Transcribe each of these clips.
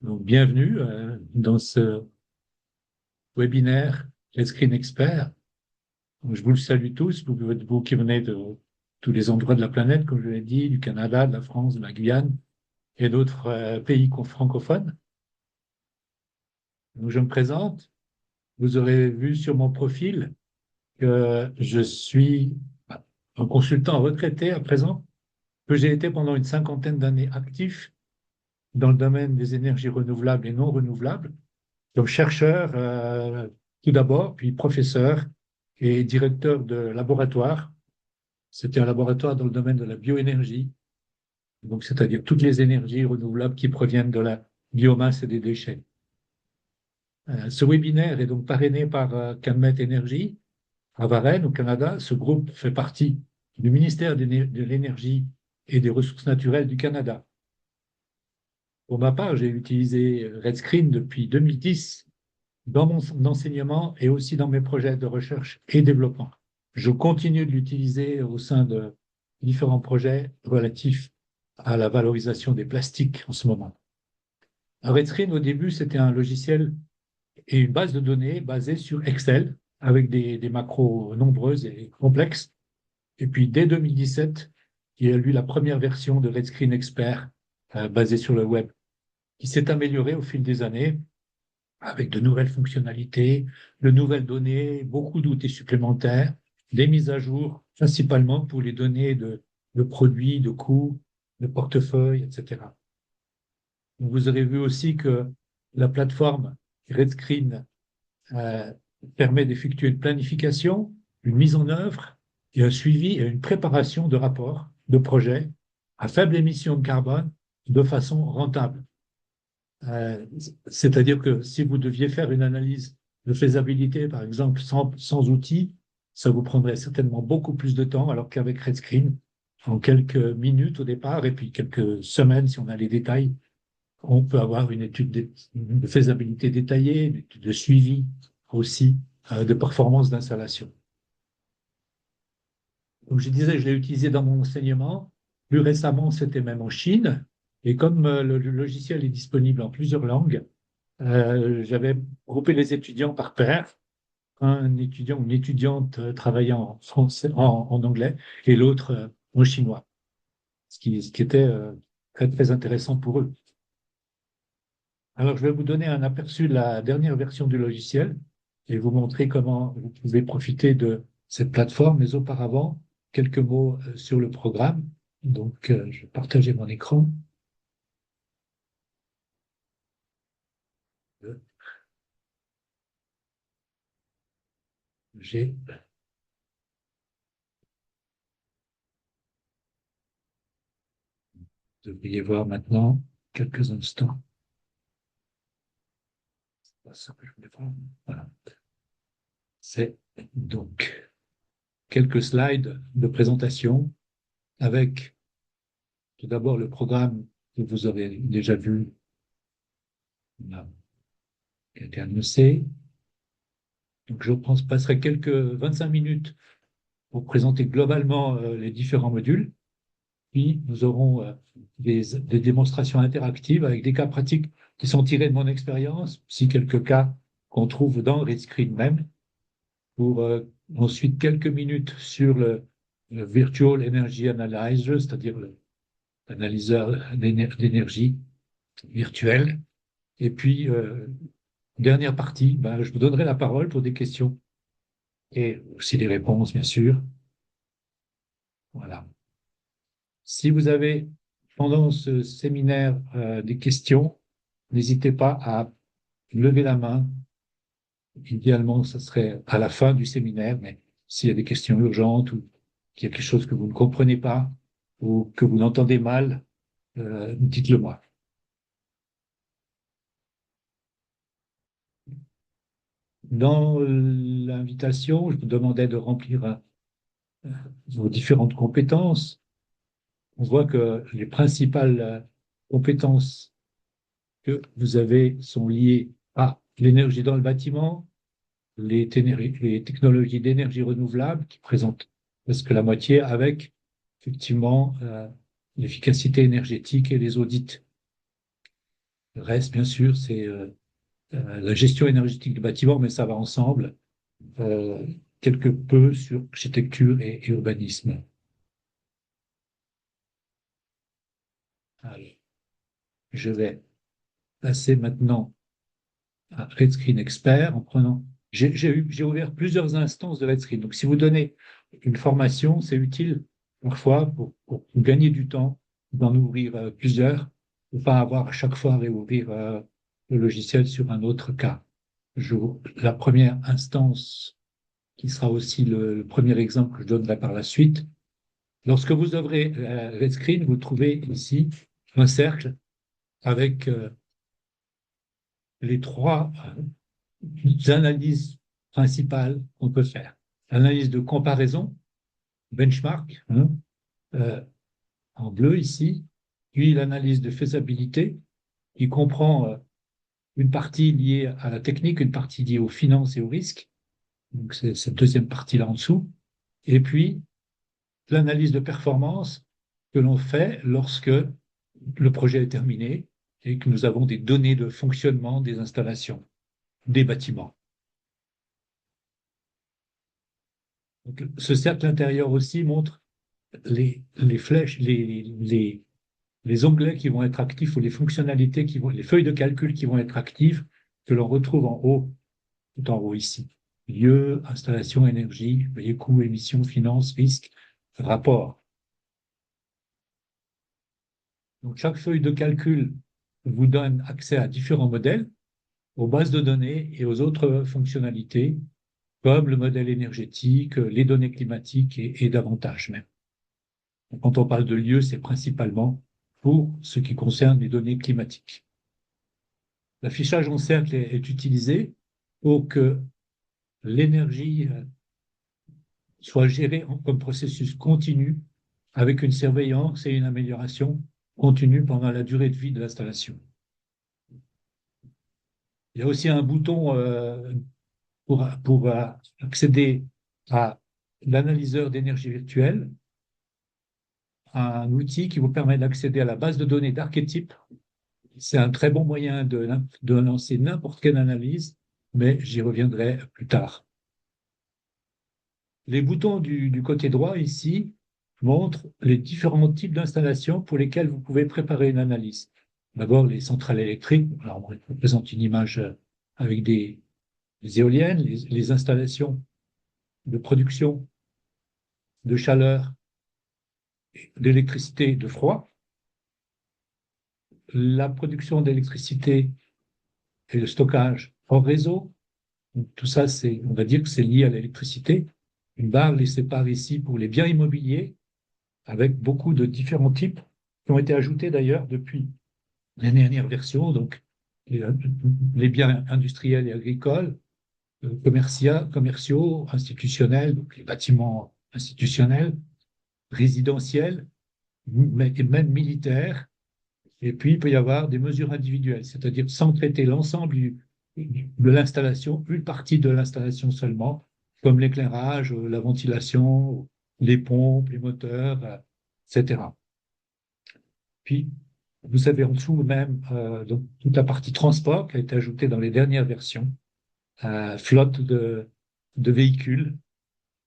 Donc, bienvenue dans ce webinaire Let's Screen Expert. Donc, je vous le salue tous, vous qui venez de tous les endroits de la planète, comme je l'ai dit, du Canada, de la France, de la Guyane et d'autres pays francophones. Donc, je me présente. Vous aurez vu sur mon profil que je suis un consultant retraité à présent, que j'ai été pendant une cinquantaine d'années actif dans le domaine des énergies renouvelables et non renouvelables, comme chercheur tout d'abord, puis professeur et directeur de laboratoire. C'était un laboratoire dans le domaine de la bioénergie, donc c'est-à-dire toutes les énergies renouvelables qui proviennent de la biomasse et des déchets. Ce webinaire est donc parrainé par Calmette Énergie à Varennes, au Canada. Ce groupe fait partie du ministère de l'Énergie et des Ressources naturelles du Canada. Pour ma part, j'ai utilisé RedScreen depuis 2010 dans mon enseignement et aussi dans mes projets de recherche et développement. Je continue de l'utiliser au sein de différents projets relatifs à la valorisation des plastiques en ce moment. RedScreen, au début, c'était un logiciel et une base de données basée sur Excel avec des macros nombreuses et complexes. Et puis, dès 2017, il y a eu la première version de RedScreen Expert basée sur le web, qui s'est améliorée au fil des années avec de nouvelles fonctionnalités, de nouvelles données, beaucoup d'outils supplémentaires, des mises à jour, principalement pour les données de produits, de coûts, de portefeuille, etc. Vous aurez vu aussi que la plateforme RedScreen euh, permet d'effectuer une planification, une mise en œuvre et un suivi et une préparation de rapports, de projets à faible émission de carbone de façon rentable. Euh, C'est-à-dire que si vous deviez faire une analyse de faisabilité, par exemple, sans outils, ça vous prendrait certainement beaucoup plus de temps, alors qu'avec RedScreen, en quelques minutes au départ, et puis quelques semaines, si on a les détails, on peut avoir une étude de faisabilité détaillée, une étude de suivi aussi, de performance d'installation. Donc, je disais, je l'ai utilisé dans mon enseignement. Plus récemment, c'était même en Chine. Et comme le logiciel est disponible en plusieurs langues, j'avais groupé les étudiants par paire, un étudiant ou une étudiante travaillant en français, en anglais, et l'autre en chinois, ce qui était très, très intéressant pour eux. Alors, je vais vous donner un aperçu de la dernière version du logiciel et vous montrer comment vous pouvez profiter de cette plateforme, mais auparavant, quelques mots sur le programme. Donc, je vais partager mon écran. J'ai, vous devriez voir maintenant quelques instants. C'est pas ça que je voulais voir. Voilà. C'est donc quelques slides de présentation avec tout d'abord le programme que vous avez déjà vu, là, qui a été annoncé. Donc, je passerai quelques 25 minutes pour présenter globalement les différents modules. Puis, nous aurons des démonstrations interactives avec des cas pratiques qui sont tirés de mon expérience, si quelques cas qu'on trouve dans RedScreen même, pour ensuite quelques minutes sur le Virtual Energy Analyzer, c'est-à-dire l'analyseur d'énergie virtuel. Et puis, dernière partie, ben, je vous donnerai la parole pour des questions et aussi des réponses, bien sûr. Voilà. Si vous avez, pendant ce séminaire, des questions, n'hésitez pas à lever la main. Idéalement, ce serait à la fin du séminaire, mais s'il y a des questions urgentes ou qu'il y a quelque chose que vous ne comprenez pas ou que vous n'entendez mal, dites-le moi. Dans l'invitation, je vous demandais de remplir vos différentes compétences. On voit que les principales compétences que vous avez sont liées à l'énergie dans le bâtiment, les technologies d'énergie renouvelable qui présentent presque la moitié avec effectivement l'efficacité énergétique et les audits. Le reste, bien sûr, c'est la gestion énergétique du bâtiment, mais ça va ensemble. Euh, Quelque peu sur architecture et urbanisme. Alors, je vais passer maintenant à Redscreen Expert en prenant. J'ai ouvert plusieurs instances de Redscreen. Donc, si vous donnez une formation, c'est utile parfois pour gagner du temps d'en ouvrir plusieurs, pour pas avoir à chaque fois à réouvrir le logiciel sur un autre cas. La première instance, qui sera aussi le premier exemple que je donnerai par la suite. Lorsque vous ouvrez Redscreen, vous trouvez ici un cercle avec les trois analyses principales qu'on peut faire. L'analyse de comparaison, benchmark, hein, euh, en bleu ici, puis l'analyse de faisabilité, qui comprend une partie liée à la technique, une partie liée aux finances et aux risques, donc c'est cette deuxième partie-là en dessous, et puis l'analyse de performance que l'on fait lorsque le projet est terminé et que nous avons des données de fonctionnement des installations, des bâtiments. Donc, ce cercle intérieur aussi montre les flèches, les onglets qui vont être actifs ou les fonctionnalités les feuilles de calcul qui vont être actives, que l'on retrouve en haut, tout en haut ici. Lieu, installation, énergie, vous voyez, coûts, émissions, finances, risques, rapport. Donc, chaque feuille de calcul vous donne accès à différents modèles, aux bases de données et aux autres fonctionnalités, comme le modèle énergétique, les données climatiques et davantage même. Quand on parle de lieu, c'est principalement pour ce qui concerne les données climatiques. L'affichage en cercle est utilisé pour que l'énergie soit gérée comme processus continu avec une surveillance et une amélioration continue pendant la durée de vie de l'installation. Il y a aussi un bouton pour accéder à l'analyseur d'énergie virtuelle, un outil qui vous permet d'accéder à la base de données d'archétypes. C'est un très bon moyen de lancer n'importe quelle analyse, mais j'y reviendrai plus tard. Les boutons du côté droit ici montrent les différents types d'installations pour lesquelles vous pouvez préparer une analyse. D'abord, les centrales électriques. Alors, on présente une image avec des éoliennes, les installations de production de chaleur, d'électricité, de froid. La production d'électricité et le stockage hors réseau. Donc, tout ça, on va dire que c'est lié à l'électricité. Une barre les sépare ici pour les biens immobiliers, avec beaucoup de différents types qui ont été ajoutés d'ailleurs depuis les dernières versions. Donc, les biens industriels et agricoles, commerciaux, institutionnels, donc les bâtiments institutionnels, résidentiels, mais même militaires. Et puis, il peut y avoir des mesures individuelles, c'est-à-dire sans traiter l'ensemble de l'installation, une partie de l'installation seulement, comme l'éclairage, la ventilation, les pompes, les moteurs, etc. Puis, vous avez en dessous même donc, toute la partie transport qui a été ajoutée dans les dernières versions, flotte de véhicules,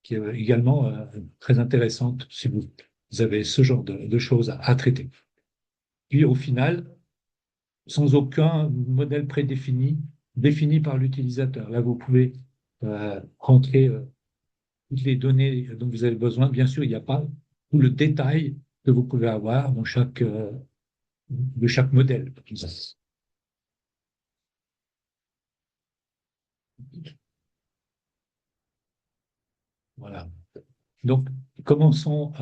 qui est également très intéressante si vous avez ce genre de choses à traiter. Puis, au final, sans aucun modèle prédéfini, défini par l'utilisateur. Là, vous pouvez rentrer toutes les données dont vous avez besoin. Bien sûr, il n'y a pas tout le détail que vous pouvez avoir de chaque modèle. Voilà. Donc, commençons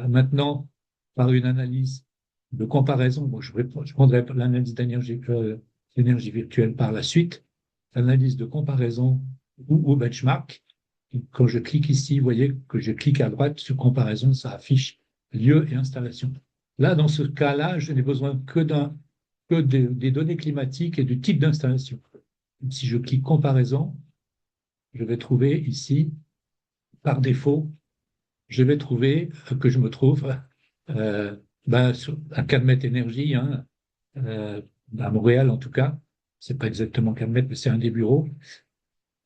maintenant par une analyse de comparaison. Bon, je prendrai l'analyse d'énergie virtuelle par la suite. L'analyse de comparaison ou benchmark. Quand je clique ici, vous voyez que je clique à droite sur comparaison, ça affiche lieu et installation. Là, dans ce cas-là, je n'ai besoin que des données climatiques et du type d'installation. Si je clique comparaison, je vais trouver ici, par défaut, je vais trouver que je me trouve à 4 mètres énergie, hein, à Montréal en tout cas, c'est pas exactement 4 mètres, mais c'est un des bureaux,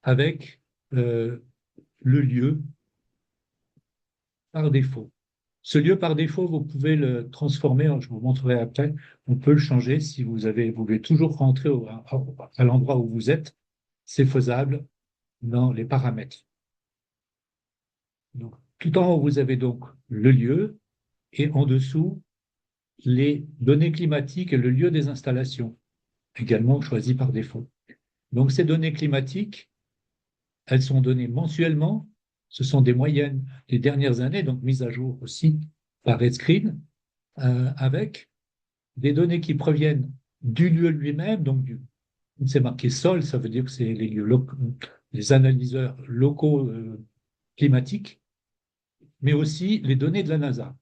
avec le lieu par défaut. Ce lieu par défaut, vous pouvez le transformer, je vous montrerai après, on peut le changer si vous voulez toujours rentrer à l'endroit où vous êtes, c'est faisable dans les paramètres. Donc, tout en haut, vous avez donc le lieu et en dessous, les données climatiques et le lieu des installations, également choisis par défaut. Donc, ces données climatiques, elles sont données mensuellement. Ce sont des moyennes des dernières années, donc mises à jour aussi par Redscreen, avec des données qui proviennent du lieu lui-même, donc c'est marqué sol, ça veut dire que c'est les lieux les analyseurs locaux climatiques, mais aussi les données de la NASA.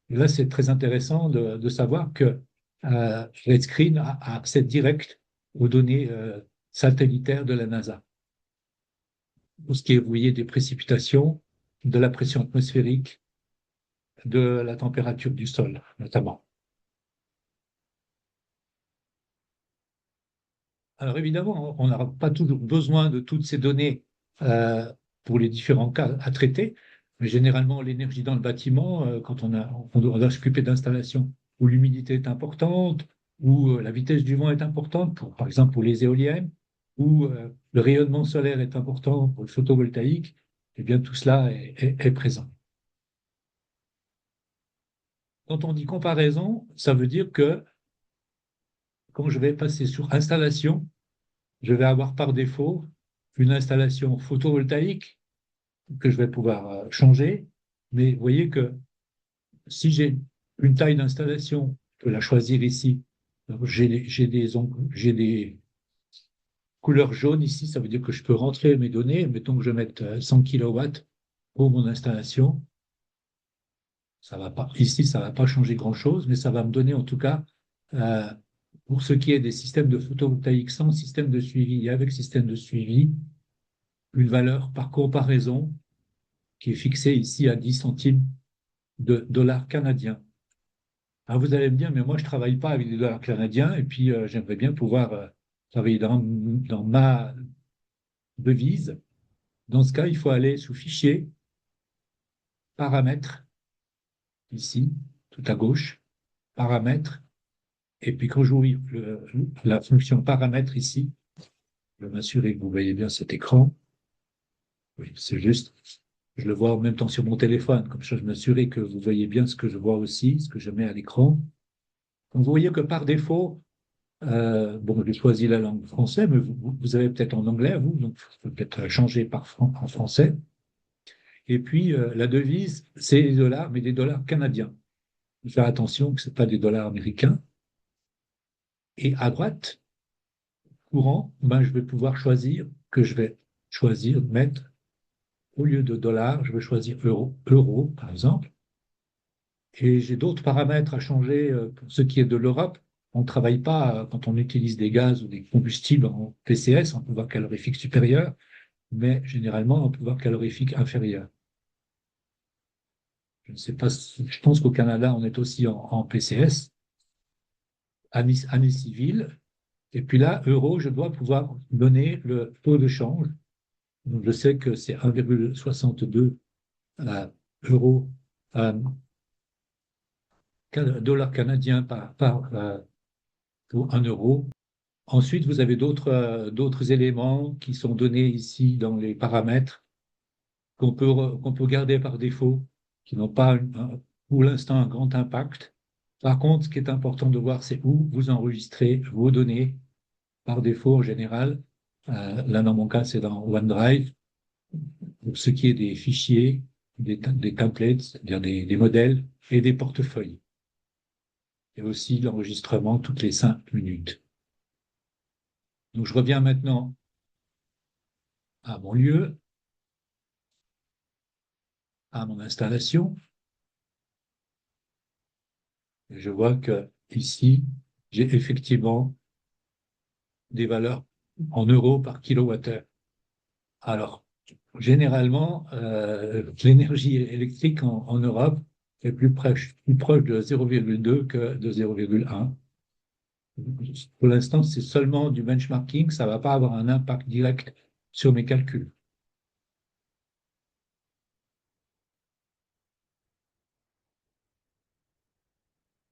Et là, c'est très intéressant de savoir que Redscreen a accès direct aux données satellitaires de la NASA. Pour ce qui est, vous voyez, des précipitations, de la pression atmosphérique, de la température du sol, notamment. Alors évidemment, on n'aura pas toujours besoin de toutes ces données euh, pour les différents cas à traiter, mais généralement l'énergie dans le bâtiment, quand on doit s'occuper d'installations où l'humidité est importante, où la vitesse du vent est importante, par exemple pour les éoliennes, où le rayonnement solaire est important pour le photovoltaïque, eh bien tout cela est présent. Quand on dit comparaison, ça veut dire que quand je vais passer sur installation, je vais avoir par défaut une installation photovoltaïque que je vais pouvoir changer. Mais vous voyez que si j'ai une taille d'installation, je peux la choisir ici. J'ai des couleurs jaunes ici, ça veut dire que je peux rentrer mes données. Mettons que je mette 100 kilowatts pour mon installation. Ça va pas, ici, ça ne va pas changer grand-chose, mais ça va me donner en tout cas, euh, pour ce qui est des systèmes de photovoltaïque sans système de suivi et avec système de suivi, une valeur par comparaison qui est fixée ici à 10 centimes de dollars canadiens. Alors vous allez me dire, mais moi je ne travaille pas avec des dollars canadiens et puis j'aimerais bien pouvoir travailler dans ma devise. Dans ce cas, il faut aller sous Fichier, Paramètres, ici, tout à gauche, Paramètres. Et puis quand j'ouvre la fonction Paramètres ici, je vais m'assurer que vous voyez bien cet écran. Oui, c'est juste. Je le vois en même temps sur mon téléphone, comme ça je m'assurer que vous voyez bien ce que je vois aussi, ce que je mets à l'écran. Donc vous voyez que par défaut, bon, j'ai choisi la langue française, mais vous avez peut-être en anglais, vous, donc vous pouvez peut-être changer en français. Et puis la devise, c'est les dollars, mais des dollars canadiens. Il faut faire attention que ce pas des dollars américains. Et à droite, courant, ben, je vais pouvoir choisir que je vais choisir de mettre, au lieu de dollars, je vais choisir euro, par exemple. Et j'ai d'autres paramètres à changer pour ce qui est de l'Europe. On ne travaille pas, quand on utilise des gaz ou des combustibles en PCS, en pouvoir calorifique supérieur, mais généralement en pouvoir calorifique inférieur. Je ne sais pas, je pense qu'au Canada, on est aussi en PCS, année civile. Et puis là, euro, je dois pouvoir donner le taux de change. Donc je sais que c'est 1,62 euros, dollars canadiens pour 1 euro. Ensuite, vous avez d'autres éléments qui sont donnés ici dans les paramètres qu'on peut garder par défaut, qui n'ont pas pour l'instant un grand impact. Par contre, ce qui est important de voir, c'est où vous enregistrez vos données par défaut en général. Là, dans mon cas, c'est dans OneDrive. Pour ce qui est des fichiers, des templates, c'est-à-dire des modèles et des portefeuilles. Et aussi l'enregistrement toutes les 5 minutes. Donc, je reviens maintenant à mon lieu, à mon installation. Et je vois que ici, j'ai effectivement des valeurs en euros par kilowattheure. Alors, généralement, l'énergie électrique en Europe est plus proche de 0,2 que de 0,1. Pour l'instant, c'est seulement du benchmarking, ça ne va pas avoir un impact direct sur mes calculs.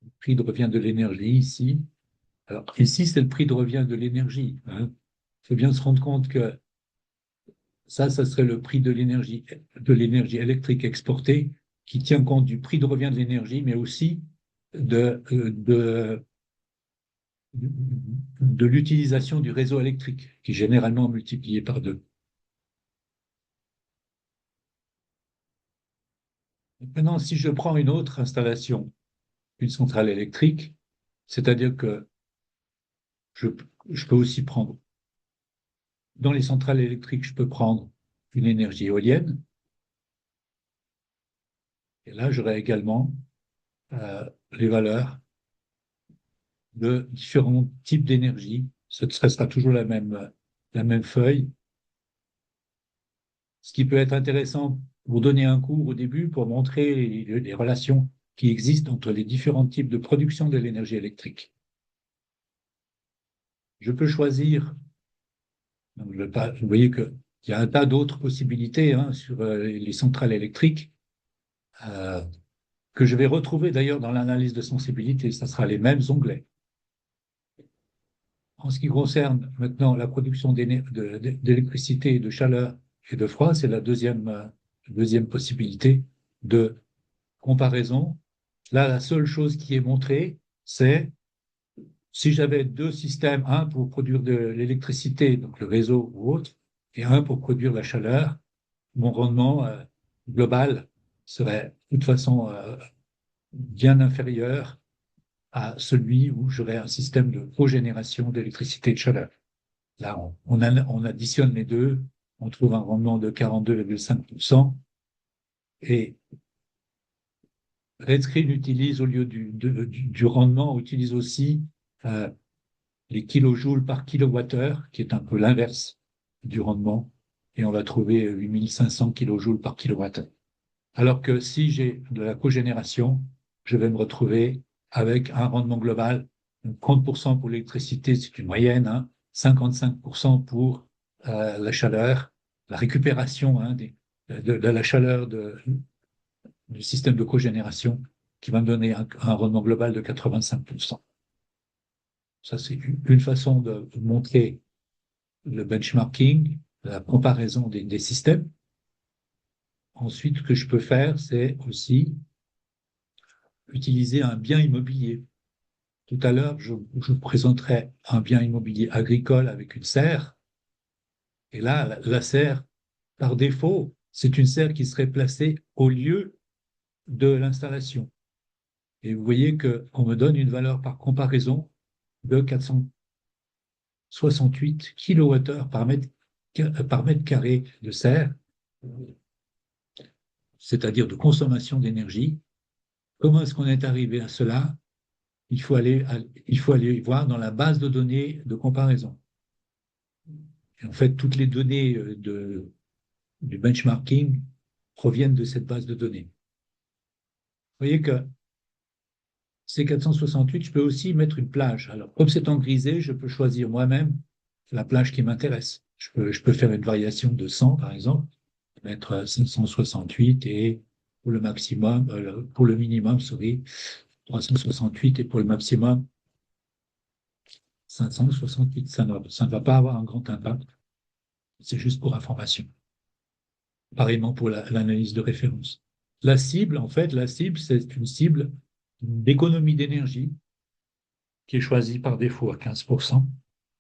Le prix de revient de l'énergie ici. Alors ici, c'est le prix de revient de l'énergie, hein. Il faut bien se rendre compte que ça serait le prix de l'énergie électrique exportée qui tient compte du prix de revient de l'énergie, mais aussi de, de l'utilisation du réseau électrique, qui est généralement multiplié par deux. Maintenant, si je prends une autre installation, une centrale électrique, c'est-à-dire que je, je peux aussi prendre, dans les centrales électriques, je peux prendre une énergie éolienne, et là, j'aurai également les valeurs de différents types d'énergie. Ce sera toujours la même feuille. Ce qui peut être intéressant pour donner un cours au début, pour montrer les relations qui existent entre les différents types de production de l'énergie électrique. Je peux choisir, donc vous voyez qu'il y a un tas d'autres possibilités, hein, sur les centrales électriques, euh, que je vais retrouver d'ailleurs dans l'analyse de sensibilité. Ce sera les mêmes onglets. En ce qui concerne maintenant la production d'électricité, de chaleur et de froid, c'est la deuxième possibilité de comparaison. Là, la seule chose qui est montrée, c'est si j'avais deux systèmes, un pour produire de l'électricité, donc le réseau ou autre, et un pour produire la chaleur, mon rendement global serait de toute façon bien inférieur à celui où j'aurais un système de cogénération d'électricité et de chaleur. Là, on additionne les deux, on trouve un rendement de 42,5%. Et RedScreen utilise, au lieu du rendement, utilise aussi euh, les kilojoules par kilowattheure, qui est un peu l'inverse du rendement. Et on va trouver 8500 kilojoules par kilowattheure. Alors que si j'ai de la cogénération, je vais me retrouver avec un rendement global, 30% pour l'électricité, c'est une moyenne, hein, 55% pour la chaleur, la récupération, hein, de la chaleur du système de cogénération, qui va me donner un rendement global de 85%. Ça, c'est une façon de montrer le benchmarking, la comparaison des systèmes. Ensuite, ce que je peux faire, c'est aussi utiliser un bien immobilier. Tout à l'heure, je vous présenterai un bien immobilier agricole avec une serre. Et là, la serre, par défaut, c'est une serre qui serait placée au lieu de l'installation. Et vous voyez qu'on me donne une valeur par comparaison de 468 kWh par mètre carré de serre, c'est-à-dire de consommation d'énergie. Comment est-ce qu'on est arrivé à cela? Il faut aller voir dans la base de données de comparaison. Et en fait, toutes les données du benchmarking proviennent de cette base de données. Vous voyez que ces 468, je peux aussi mettre une plage. Alors, comme c'est en grisé, je peux choisir moi-même la plage qui m'intéresse. Je peux faire une variation de 100, par exemple, mettre 568 et pour le maximum, pour le minimum, sorry, 368 et pour le maximum, 568. Ça ne va pas avoir un grand impact. C'est juste pour information. Pareillement pour l'analyse de référence. La cible, en fait, la cible, c'est une cible d'économie d'énergie qui est choisie par défaut à 15%.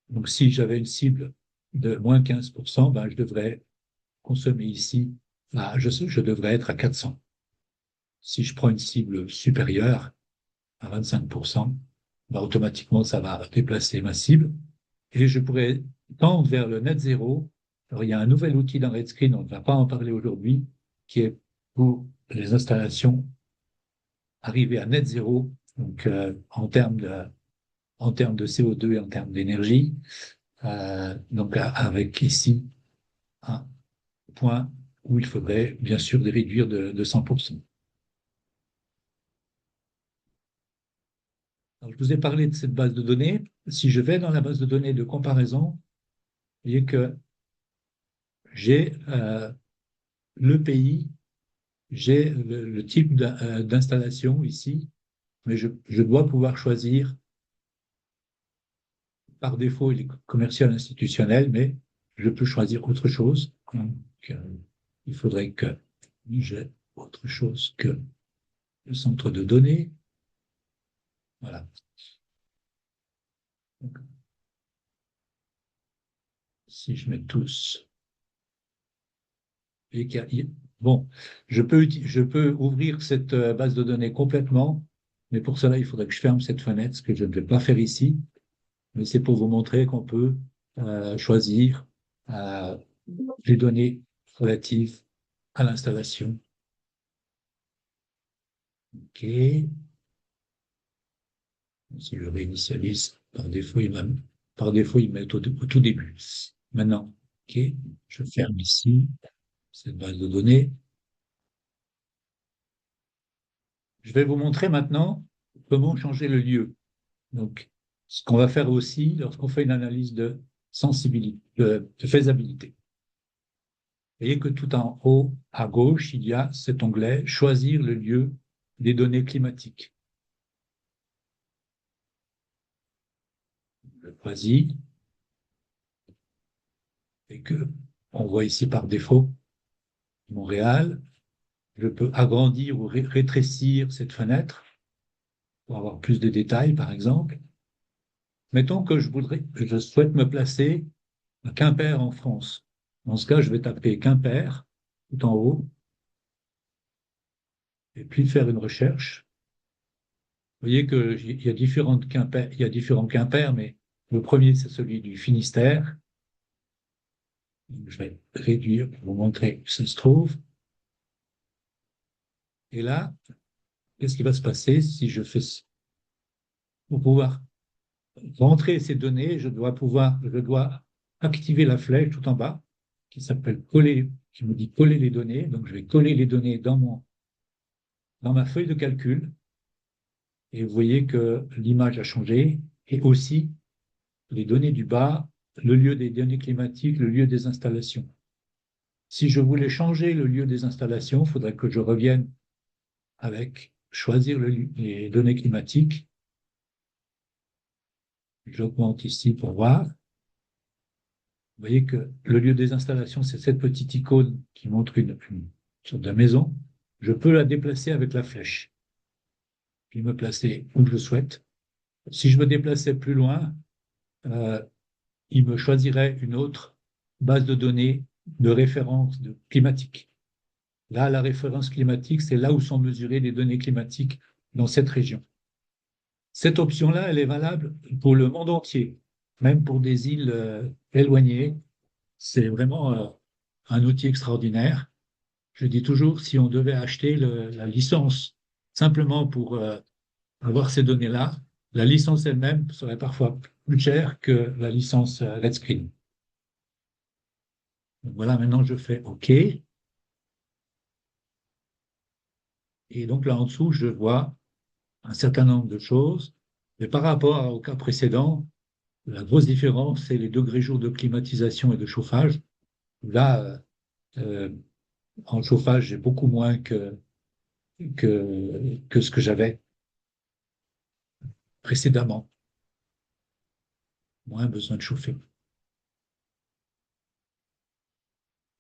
Donc, si j'avais une cible de moins 15%, ben, je devrais consommer ici, je devrais être à 400. Si je prends une cible supérieure à 25%, ben, automatiquement, ça va déplacer ma cible et je pourrais tendre vers le net zéro. Alors, il y a un nouvel outil dans RedScreen, on ne va pas en parler aujourd'hui, qui est pour les installations arriver à net zéro, donc en termes de CO2 et en termes d'énergie. Donc avec ici un point où il faudrait bien sûr les réduire de 100%. Alors, je vous ai parlé de cette base de données. Si je vais dans la base de données de comparaison, vous voyez que j'ai le pays, j'ai le type d'installation ici, mais je dois pouvoir choisir par défaut, il est commercial institutionnel, mais je peux choisir autre chose. Donc, il faudrait que j'ai autre chose que le centre de données. Voilà. Donc, si je mets tous, et bon, je peux ouvrir cette base de données complètement, mais pour cela, il faudrait que je ferme cette fenêtre, ce que je ne vais pas faire ici. Mais c'est pour vous montrer qu'on peut choisir euh, les données relatives à l'installation. OK. Si je réinitialise, par défaut, il met au tout début. Maintenant, OK, je ferme ici cette base de données. Je vais vous montrer maintenant comment changer le lieu. Donc, ce qu'on va faire aussi lorsqu'on fait une analyse de sensibilité, de faisabilité. Vous voyez que tout en haut à gauche, il y a cet onglet Choisir le lieu des données climatiques. Je choisis et que on voit ici par défaut Montréal. Je peux agrandir ou rétrécir cette fenêtre pour avoir plus de détails, par exemple. Mettons que je souhaite me placer à Quimper en France. Dans ce cas, je vais taper Quimper tout en haut et puis faire une recherche. Vous voyez qu'il y a il y a différents Quimpers, mais le premier, c'est celui du Finistère. Je vais réduire pour vous montrer où ça se trouve. Et là, qu'est-ce qui va se passer si je fais pour pouvoir rentrer ces données, je dois activer la flèche tout en bas qui s'appelle coller, qui me dit coller les données. Donc, je vais coller les données dans ma feuille de calcul. Et vous voyez que l'image a changé et aussi les données du bas, le lieu des données climatiques, le lieu des installations. Si je voulais changer le lieu des installations, il faudrait que je revienne avec choisir les données climatiques. J'augmente ici pour voir. Vous voyez que le lieu des installations, c'est cette petite icône qui montre une sorte de maison. Je peux la déplacer avec la flèche, puis me placer où je souhaite. Si je me déplaçais plus loin, euh, il me choisirait une autre base de données de référence climatique. Là, la référence climatique, c'est là où sont mesurées les données climatiques dans cette région. Cette option-là, elle est valable pour le monde entier, même pour des îles éloignées. C'est vraiment un outil extraordinaire. Je dis toujours, si on devait acheter la licence simplement pour avoir ces données-là, la licence elle-même serait parfois plus chère que la licence Redscreen. Donc voilà, maintenant je fais OK. Et donc là en dessous, je vois un certain nombre de choses. Mais par rapport au cas précédent, la grosse différence, c'est les degrés jours de climatisation et de chauffage. Là, euh, en chauffage, j'ai beaucoup moins que ce que j'avais précédemment. Moins besoin de chauffer.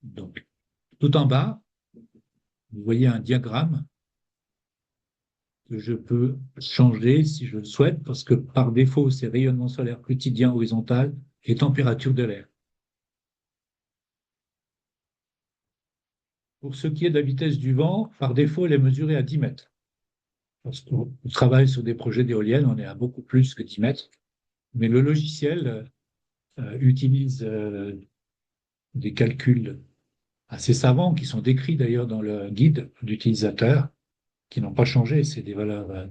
Donc, tout en bas, vous voyez un diagramme que je peux changer si je le souhaite, parce que par défaut, c'est rayonnement solaire quotidien horizontal et température de l'air. Pour ce qui est de la vitesse du vent, par défaut, elle est mesurée à 10 mètres. Lorsqu'on travaille sur des projets d'éoliennes, on est à beaucoup plus que 10 mètres. Mais le logiciel utilise des calculs assez savants qui sont décrits d'ailleurs dans le guide d'utilisateur, qui n'ont pas changé. C'est des valeurs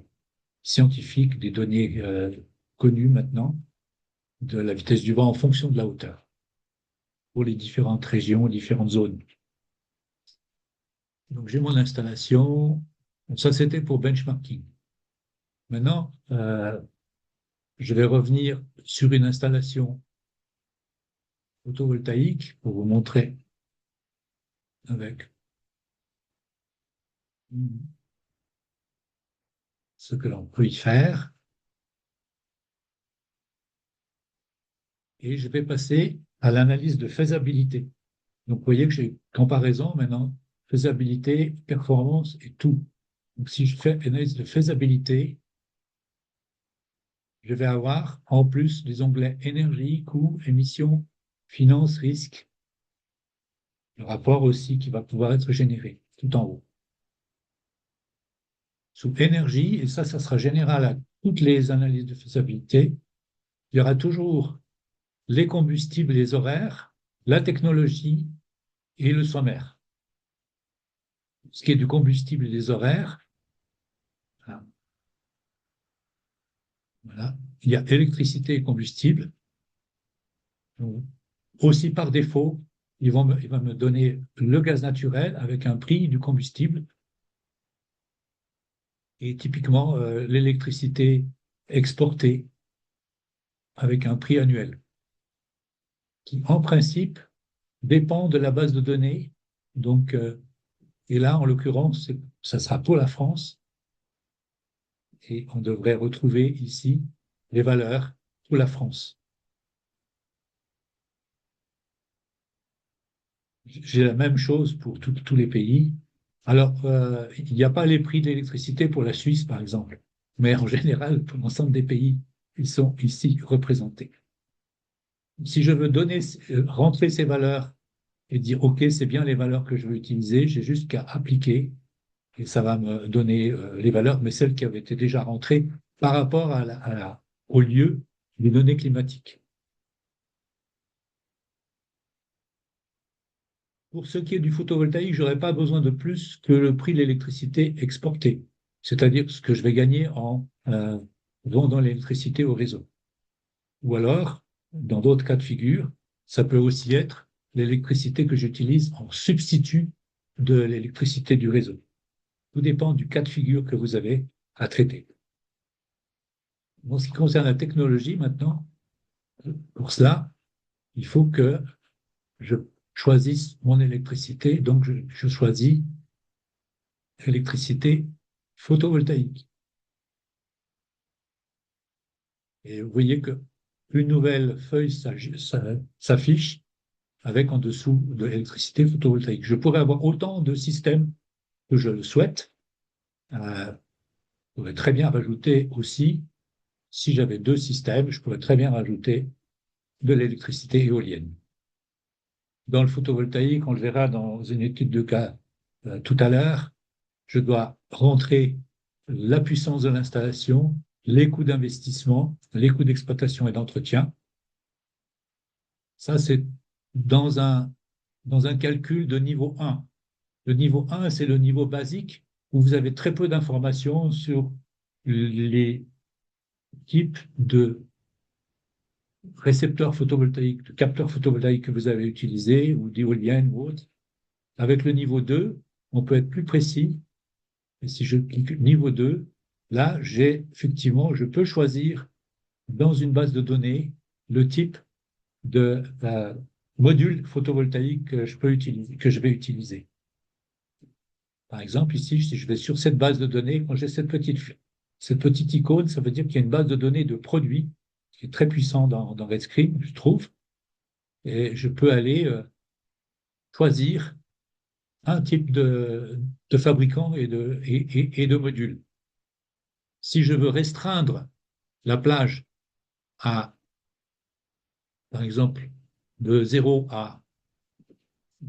scientifiques, des données connues maintenant de la vitesse du vent en fonction de la hauteur pour les différentes régions, différentes zones. Donc j'ai mon installation. Donc, ça, c'était pour benchmarking. Maintenant, je vais revenir sur une installation photovoltaïque pour vous montrer avec ce que l'on peut y faire. Et je vais passer à l'analyse de faisabilité. Donc, vous voyez que j'ai comparaison maintenant, faisabilité, performance et tout. Donc, si je fais analyse de faisabilité, je vais avoir en plus les onglets énergie, coûts, émissions, finances, risques, le rapport aussi qui va pouvoir être généré tout en haut. Sous énergie, et ça sera général à toutes les analyses de faisabilité, il y aura toujours les combustibles, les horaires, la technologie et le sommaire. Ce qui est du combustible et des horaires, voilà. Il y a électricité et combustible. Donc, aussi par défaut, il va me donner le gaz naturel avec un prix du combustible et typiquement l'électricité exportée avec un prix annuel qui, en principe, dépend de la base de données. Donc, et là, en l'occurrence, ça sera pour la France et on devrait retrouver ici les valeurs pour la France. J'ai la même chose pour tous les pays. Alors, il n'y a pas les prix de l'électricité pour la Suisse, par exemple, mais en général, pour l'ensemble des pays, ils sont ici représentés. Si je veux rentrer ces valeurs et dire, OK, c'est bien les valeurs que je veux utiliser, j'ai juste qu'à appliquer et ça va me donner les valeurs, mais celles qui avaient été déjà rentrées par rapport au lieu des données climatiques. Pour ce qui est du photovoltaïque, je n'aurai pas besoin de plus que le prix de l'électricité exportée, c'est-à-dire ce que je vais gagner en vendant l'électricité au réseau. Ou alors, dans d'autres cas de figure, ça peut aussi être l'électricité que j'utilise en substitut de l'électricité du réseau. Tout dépend du cas de figure que vous avez à traiter. En ce qui concerne la technologie, maintenant, pour cela, il faut que je choisisse mon électricité. Donc, je choisis électricité photovoltaïque. Et vous voyez qu'une nouvelle feuille s'affiche avec en dessous de l'électricité photovoltaïque. Je pourrais avoir autant de systèmes que je le souhaite. Je pourrais très bien rajouter aussi, si j'avais deux systèmes, je pourrais très bien rajouter de l'électricité éolienne. Dans le photovoltaïque, on le verra dans une étude de cas tout à l'heure, je dois rentrer la puissance de l'installation, les coûts d'investissement, les coûts d'exploitation et d'entretien. Ça, c'est dans dans un calcul de niveau 1. Le niveau 1, c'est le niveau basique où vous avez très peu d'informations sur les types de récepteurs photovoltaïques, de capteurs photovoltaïques que vous avez utilisés, ou d'éoliennes ou autres. Avec le niveau 2, on peut être plus précis. Et si je clique niveau 2, là, effectivement, je peux choisir dans une base de données le type de module photovoltaïque que je vais utiliser. Par exemple, ici, si je vais sur cette base de données, quand j'ai cette petite icône, ça veut dire qu'il y a une base de données de produits qui est très puissant dans RedScreen, je trouve. Et je peux aller choisir un type de fabricant et de module. Si je veux restreindre la plage à, par exemple, de 0 à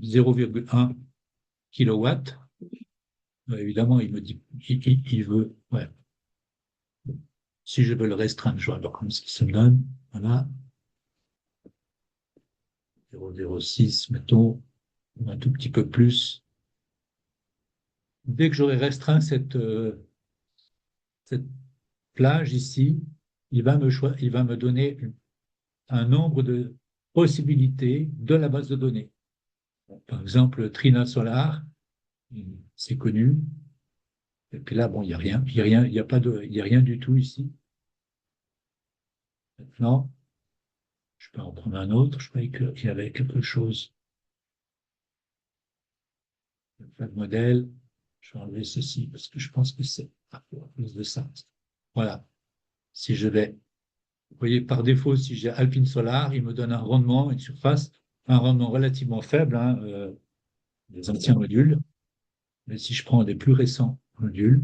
0,1 kW, évidemment, il me dit, il veut, ouais. Si je veux le restreindre, je vais voir comment ça me donne. Voilà. 0,06, mettons, un tout petit peu plus. Dès que j'aurai restreint cette plage ici, il va me donner un nombre de possibilités de la base de données. Par exemple, Trina Solar, c'est connu. Et puis là, bon, il n'y a rien, il y a rien, il y a pas de, il y a rien du tout ici. Non, je peux en prendre un autre. Je croyais qu'il y avait quelque chose. Pas de modèle. Je vais enlever ceci parce que je pense que c'est à cause de ça. Voilà. Si je vais, vous voyez, par défaut, si j'ai Alpine Solar, il me donne un rendement, une surface, un rendement relativement faible, hein, des anciens modules. Mais si je prends des plus récents modules,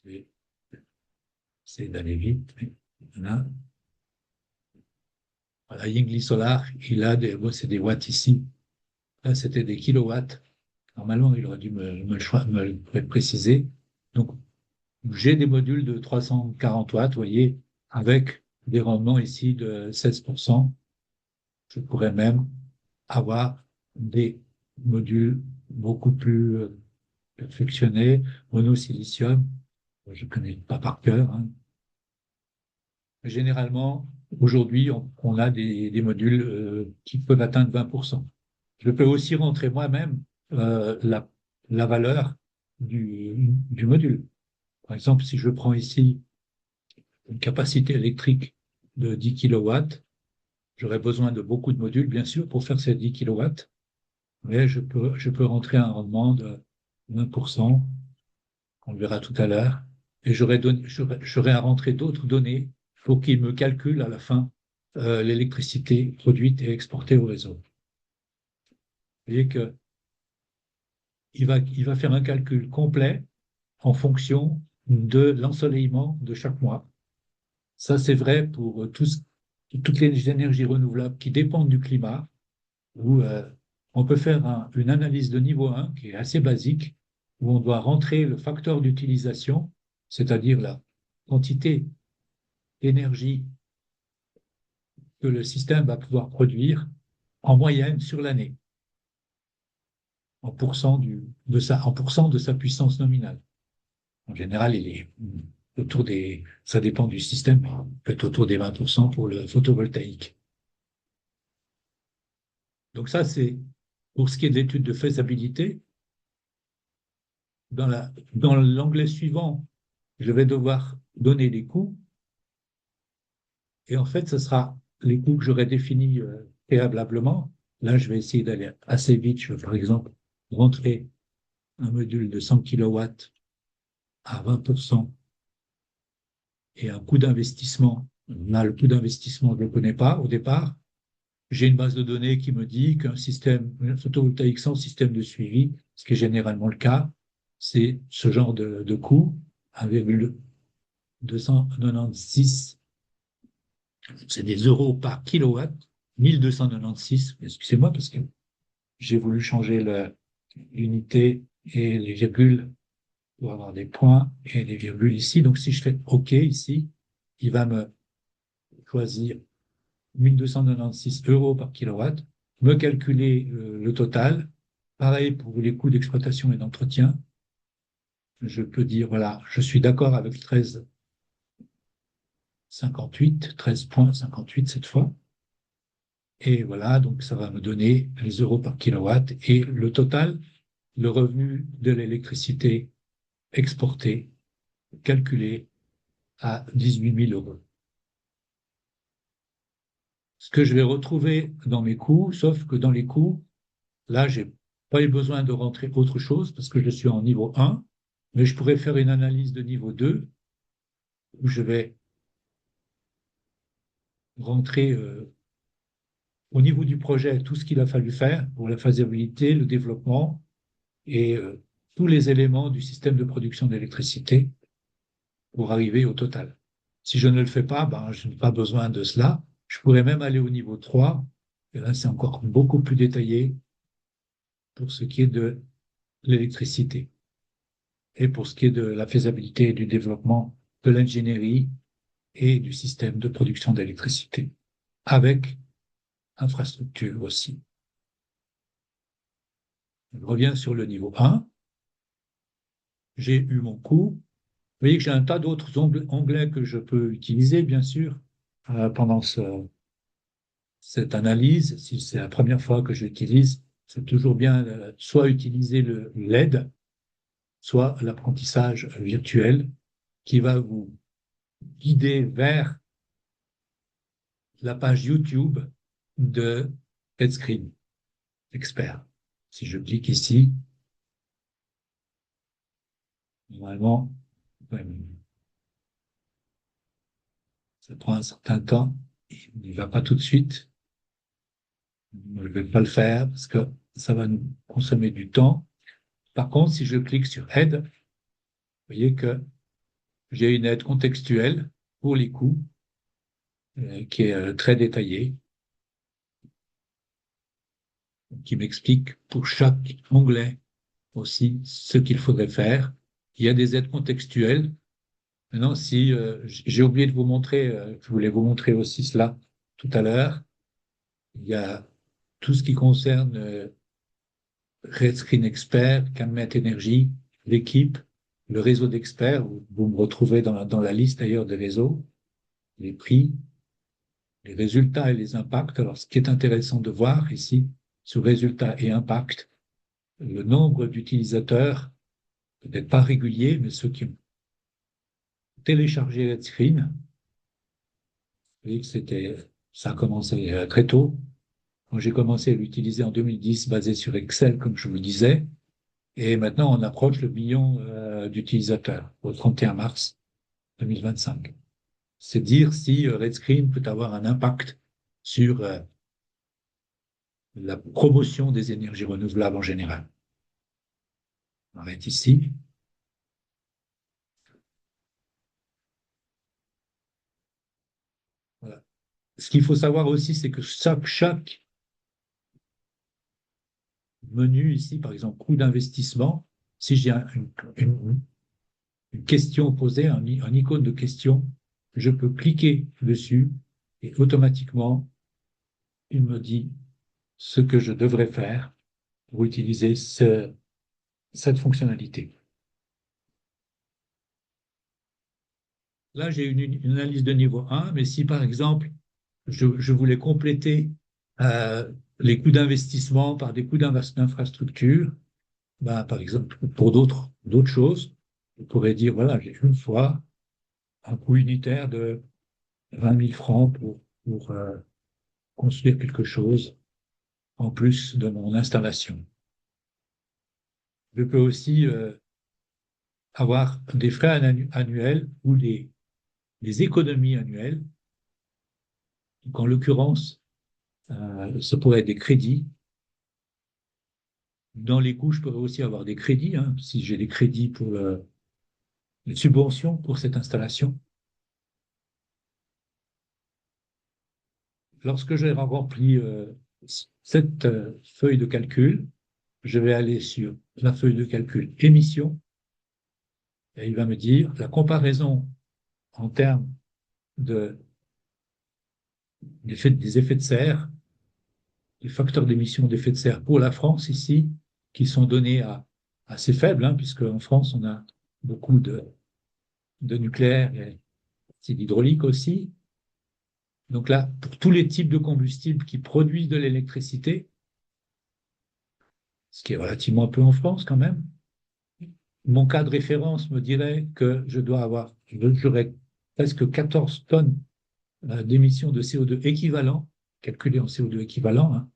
je vais essayer d'aller vite. Voilà. Voilà, Yingli Solar, il a des, bon, c'est des watts ici. Là, c'était des kilowatts. Normalement, il aurait dû me le préciser. Donc, j'ai des modules de 340 watts, vous voyez, avec des rendements ici de 16%. Je pourrais même avoir des modules beaucoup plus perfectionnés, monosilicium. Je ne connais pas par cœur, hein. Généralement, aujourd'hui, on a des modules qui peuvent atteindre 20%. Je peux aussi rentrer moi-même la valeur du module. Par exemple, si je prends ici une capacité électrique de 10 kilowatts, j'aurais besoin de beaucoup de modules, bien sûr, pour faire ces 10 kilowatts, mais je peux rentrer un rendement de 20%, on le verra tout à l'heure, et j'aurais à rentrer d'autres données pour qu'il me calcule à la fin l'électricité produite et exportée au réseau. Vous voyez qu'il il va faire un calcul complet en fonction de l'ensoleillement de chaque mois. Ça, c'est vrai pour toutes les énergies renouvelables qui dépendent du climat, où on peut faire une analyse de niveau 1 qui est assez basique, où on doit rentrer le facteur d'utilisation, c'est-à-dire la quantité d'énergie que le système va pouvoir produire en moyenne sur l'année, en pourcent de sa puissance nominale. En général, il est ça dépend du système, peut-être autour des 20% pour le photovoltaïque. Donc ça, c'est pour ce qui est de l'étude de faisabilité. Dans l'onglet suivant, je vais devoir donner les coûts. Et en fait, ce sera les coûts que j'aurai définis préalablement. Là, je vais essayer d'aller assez vite. Je vais, par exemple, rentrer un module de 100 kilowatts à 20% et un coût d'investissement. Là, le coût d'investissement, je ne le connais pas au départ. J'ai une base de données qui me dit qu'un système photovoltaïque sans système de suivi, ce qui est généralement le cas, c'est ce genre de coût, 1,296, c'est des euros par kilowatt, 1296, excusez-moi parce que j'ai voulu changer l'unité et les virgules pour avoir des points et des virgules ici. Donc si je fais OK ici, il va me choisir 1296 euros par kilowatt, me calculer le total. Pareil pour les coûts d'exploitation et d'entretien. Je peux dire, voilà, je suis d'accord avec 13,58 cette fois. Et voilà, donc ça va me donner les euros par kilowatt et le total, le revenu de l'électricité exportée, calculé à 18 000 euros. Ce que je vais retrouver dans mes coûts, sauf que dans les coûts, là, j'ai pas eu besoin de rentrer autre chose parce que je suis en niveau 1, mais je pourrais faire une analyse de niveau 2 où je vais rentrer au niveau du projet tout ce qu'il a fallu faire pour la faisabilité, le développement et tous les éléments du système de production d'électricité pour arriver au total. Si je ne le fais pas, ben, je n'ai pas besoin de cela. Je pourrais même aller au niveau 3, et là c'est encore beaucoup plus détaillé pour ce qui est de l'électricité et pour ce qui est de la faisabilité et du développement de l'ingénierie et du système de production d'électricité, avec infrastructure aussi. Je reviens sur le niveau 1. J'ai eu mon coût. Vous voyez que j'ai un tas d'autres onglets que je peux utiliser, bien sûr, pendant cette analyse. Si c'est la première fois que je l'utilise, c'est toujours bien soit utiliser le LED, soit l'apprentissage virtuel. qui va vous guider vers la page YouTube de Headscreen Expert. Si je clique ici, normalement, ouais, ça prend un certain temps. Il n'y va pas tout de suite. Je ne vais pas le faire parce que ça va nous consommer du temps. Par contre, si je clique sur Aide, vous voyez que j'ai une aide contextuelle pour les coûts qui est très détaillée, qui m'explique pour chaque onglet aussi ce qu'il faudrait faire. Il y a des aides contextuelles. Maintenant, si j'ai oublié de vous montrer, je voulais vous montrer aussi cela tout à l'heure, il y a tout ce qui concerne Red Screen Expert, Camet Énergie, l'équipe, le réseau d'experts. Vous me retrouvez dans la liste d'ailleurs des réseaux, les prix, les résultats et les impacts. Alors, ce qui est intéressant de voir ici, sur résultats et impacts, le nombre d'utilisateurs, peut-être pas réguliers, mais ceux qui ont téléchargé Red Screen. Vous voyez que ça a commencé très tôt. Quand j'ai commencé à l'utiliser en 2010, basé sur Excel, comme je vous le disais, et maintenant on approche le million d'utilisateurs au 31 mars 2025. C'est dire si Red Screen peut avoir un impact sur la promotion des énergies renouvelables en général. On arrête ici. Voilà. Ce qu'il faut savoir aussi, c'est que chaque menu ici, par exemple, coût d'investissement, si j'ai une question posée, un icône de question, je peux cliquer dessus et automatiquement, il me dit ce que je devrais faire pour utiliser cette fonctionnalité. Là, j'ai une analyse de niveau 1, mais si par exemple, je voulais compléter les coûts d'investissement par des coûts d'infrastructure, ben, par exemple, pour d'autres choses, je pourrais dire, voilà, j'ai une fois un coût unitaire de 20 000 francs pour construire quelque chose en plus de mon installation. Je peux aussi avoir des frais annuels ou des économies annuelles. Donc, en l'occurrence, ça pourrait être des crédits. Dans les coûts, je pourrais aussi avoir des crédits, hein, si j'ai des crédits pour une subvention pour cette installation. Lorsque j'ai rempli cette feuille de calcul, je vais aller sur la feuille de calcul émission et il va me dire la comparaison en termes des effets de serre, les facteurs d'émission d'effets de serre pour la France ici, qui sont donnés assez faibles, hein, puisque en France, on a beaucoup de nucléaire et d'hydraulique aussi. Donc là, pour tous les types de combustibles qui produisent de l'électricité, ce qui est relativement peu en France quand même, mon cas de référence me dirait que j'aurais presque 14 tonnes d'émissions de CO2 équivalent, calculées en CO2 équivalent. Hein.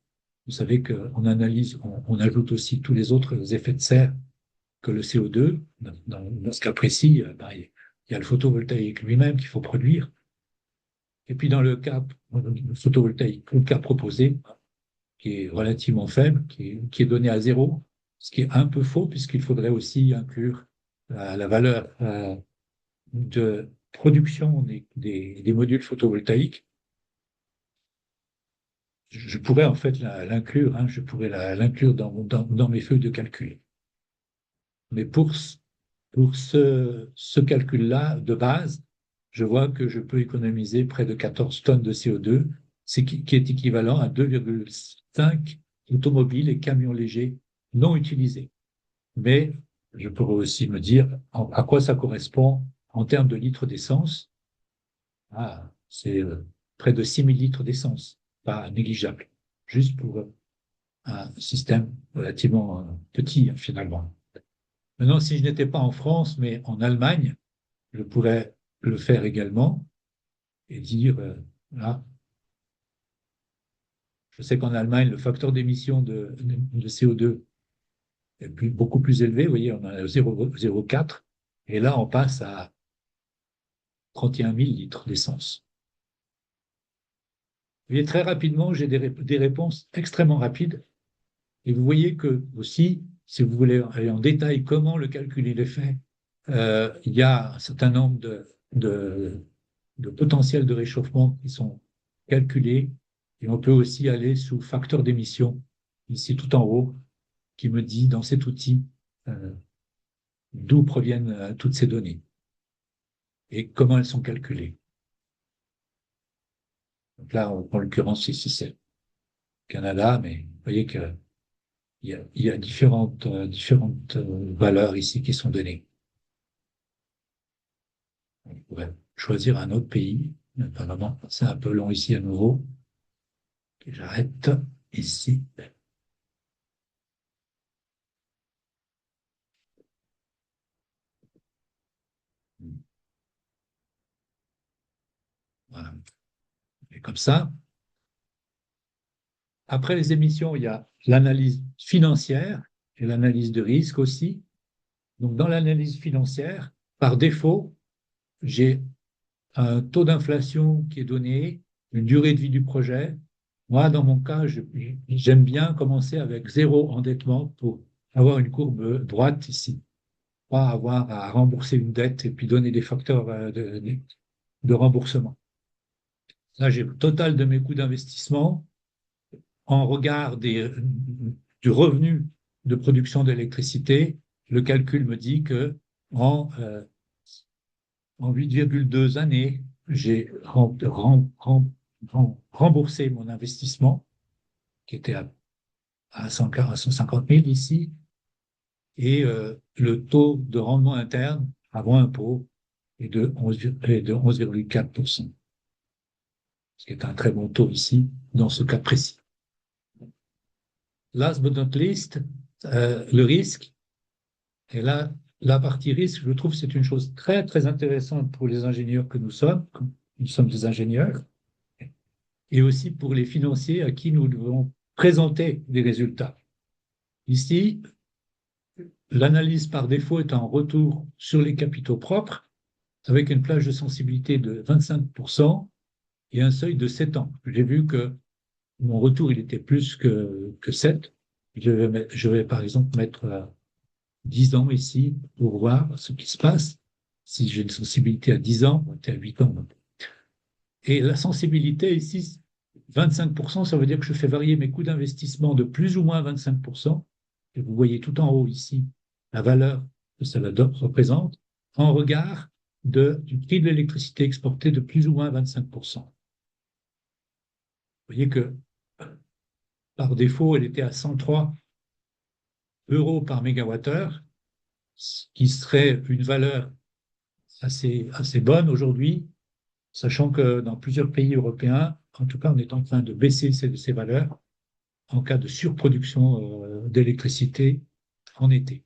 Vous savez qu'en analyse, on ajoute aussi tous les autres effets de serre que le CO2. Dans ce cas précis, il y a le photovoltaïque lui-même qu'il faut produire. Et puis dans le cas photovoltaïque, le cas proposé, qui est relativement faible, qui est donné à zéro, ce qui est un peu faux puisqu'il faudrait aussi inclure la valeur de production des modules photovoltaïques. Je pourrais en fait l'inclure, hein, je pourrais l'inclure dans mes feuilles de calcul. Mais pour ce calcul-là de base, je vois que je peux économiser près de 14 tonnes de CO2, qui est équivalent à 2,5 automobiles et camions légers non utilisés. Mais je pourrais aussi me dire à quoi ça correspond en termes de litres d'essence. Ah, c'est près de 6 000 litres d'essence, pas négligeable, juste pour un système relativement petit, hein, finalement. Maintenant, si je n'étais pas en France, mais en Allemagne, je pourrais le faire également et dire, là, je sais qu'en Allemagne, le facteur d'émission de CO2 est beaucoup plus élevé. Vous voyez, on a 0,04. Et là, on passe à 31 000 litres d'essence. Vous voyez, très rapidement, j'ai des réponses extrêmement rapides. Et vous voyez que aussi, si vous voulez aller en détail comment le calcul est fait, il y a un certain nombre de potentiels de réchauffement qui sont calculés. Et on peut aussi aller sous facteur d'émission, ici tout en haut, qui me dit dans cet outil d'où proviennent toutes ces données et comment elles sont calculées. Donc là, en l'occurrence, ici, c'est Canada, mais vous voyez qu'il y a différentes valeurs ici qui sont données. On pourrait choisir un autre pays. Apparemment, c'est un peu long ici à nouveau. Et j'arrête ici. Voilà. Et comme ça, après les émissions, il y a l'analyse financière et l'analyse de risque aussi. Donc, dans l'analyse financière, par défaut, j'ai un taux d'inflation qui est donné, une durée de vie du projet. Moi, dans mon cas, j'aime bien commencer avec zéro endettement pour avoir une courbe droite ici, pas avoir à rembourser une dette et puis donner des facteurs de remboursement. Là, j'ai le total de mes coûts d'investissement en regard du revenu de production d'électricité. Le calcul me dit que en 8,2 années, j'ai remboursé mon investissement, qui était à 150 000 ici, et le taux de rendement interne avant impôt est de 11,4%, ce qui est un très bon taux ici, dans ce cas précis. Last but not least, le risque. Et là, la partie risque, je trouve, c'est une chose très, très intéressante pour les ingénieurs que nous sommes. Nous sommes des ingénieurs. Et aussi pour les financiers à qui nous devons présenter des résultats. Ici, l'analyse par défaut est un retour sur les capitaux propres avec une plage de sensibilité de 25% et un seuil de 7 ans. J'ai vu que mon retour, il était plus que 7. Je vais par exemple mettre 10 ans ici pour voir ce qui se passe. Si j'ai une sensibilité à 10 ans, on était à 8 ans. Et la sensibilité ici, 25%, ça veut dire que je fais varier mes coûts d'investissement de plus ou moins 25%. Et vous voyez tout en haut ici la valeur que cela représente en regard du prix de l'électricité exportée de plus ou moins 25%. Vous voyez que par défaut, elle était à 103 euros par mégawattheure, ce qui serait une valeur assez bonne aujourd'hui, sachant que dans plusieurs pays européens, en tout cas, on est en train de baisser ces valeurs en cas de surproduction d'électricité en été.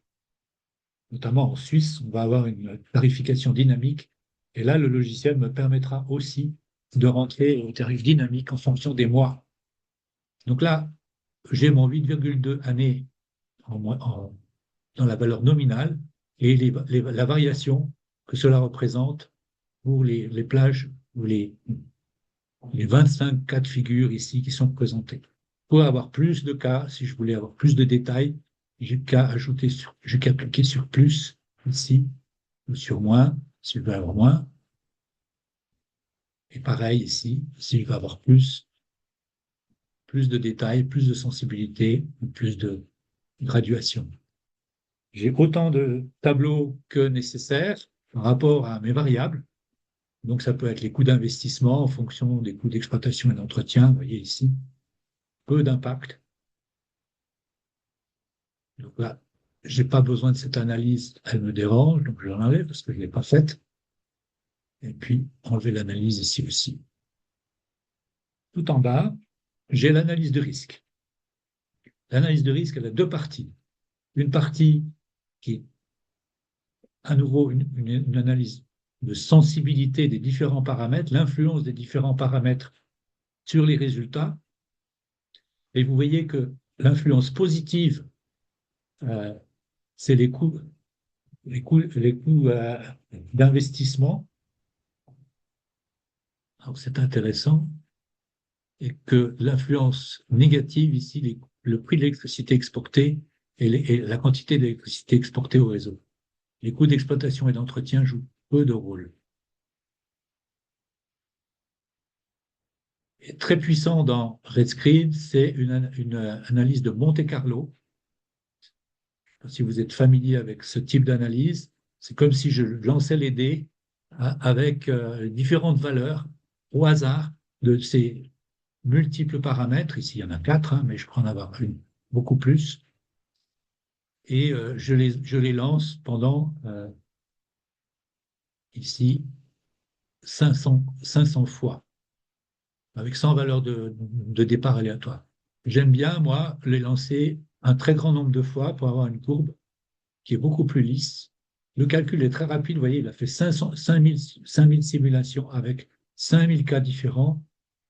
Notamment en Suisse, on va avoir une tarification dynamique. Et là, le logiciel me permettra aussi de rentrer au tarif dynamique en fonction des mois. Donc là, j'ai mon 8,2 années dans la valeur nominale et la variation que cela représente pour les plages ou les 25 cas de figure ici qui sont présentés. Pour avoir plus de cas, si je voulais avoir plus de détails, j'ai qu'à cliquer sur plus ici, ou sur moins, si je veux avoir moins. Et pareil ici, si je veux avoir plus de détails, plus de sensibilité, plus de graduation. J'ai autant de tableaux que nécessaire par rapport à mes variables. Donc, ça peut être les coûts d'investissement en fonction des coûts d'exploitation et d'entretien. Vous voyez ici, peu d'impact. Donc là, je n'ai pas besoin de cette analyse, elle me dérange, donc je l'enlève parce que je ne l'ai pas faite. Et puis, enlever l'analyse ici aussi. Tout en bas, j'ai l'analyse de risque. L'analyse de risque, elle a deux parties. Une partie qui est à nouveau une analyse de sensibilité des différents paramètres, l'influence des différents paramètres sur les résultats. Et vous voyez que l'influence positive, euh, c'est les coûts d'investissement. Alors c'est intéressant. Et que l'influence négative ici, le prix de l'électricité exportée et la quantité d'électricité exportée au réseau. Les coûts d'exploitation et d'entretien jouent peu de rôle. Et très puissant dans Redscreen, c'est une analyse de Monte-Carlo. Si vous êtes familier avec ce type d'analyse, c'est comme si je lançais les dés avec différentes valeurs au hasard de ces multiples paramètres. Ici, il y en a 4, hein, mais je peux en avoir une beaucoup plus. Et je les lance pendant, ici, 500 fois, avec 100 valeurs de départ aléatoires. J'aime bien, moi, les lancer un très grand nombre de fois pour avoir une courbe qui est beaucoup plus lisse. Le calcul est très rapide. Vous voyez, il a fait 5000 simulations avec 5000 cas différents.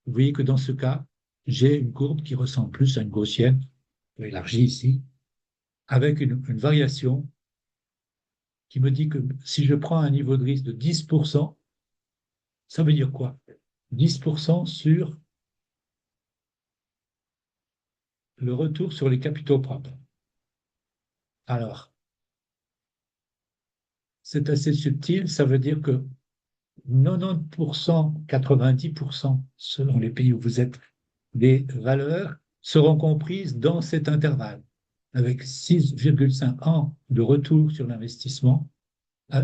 Vous voyez que dans ce cas, j'ai une courbe qui ressemble plus à une gaussienne, élargie ici, avec une variation qui me dit que si je prends un niveau de risque de 10%, ça veut dire quoi? 10% sur le retour sur les capitaux propres. Alors, c'est assez subtil, ça veut dire que 90%, 90%, selon les pays où vous êtes, des valeurs seront comprises dans cet intervalle, avec 6,5 ans de retour sur l'investissement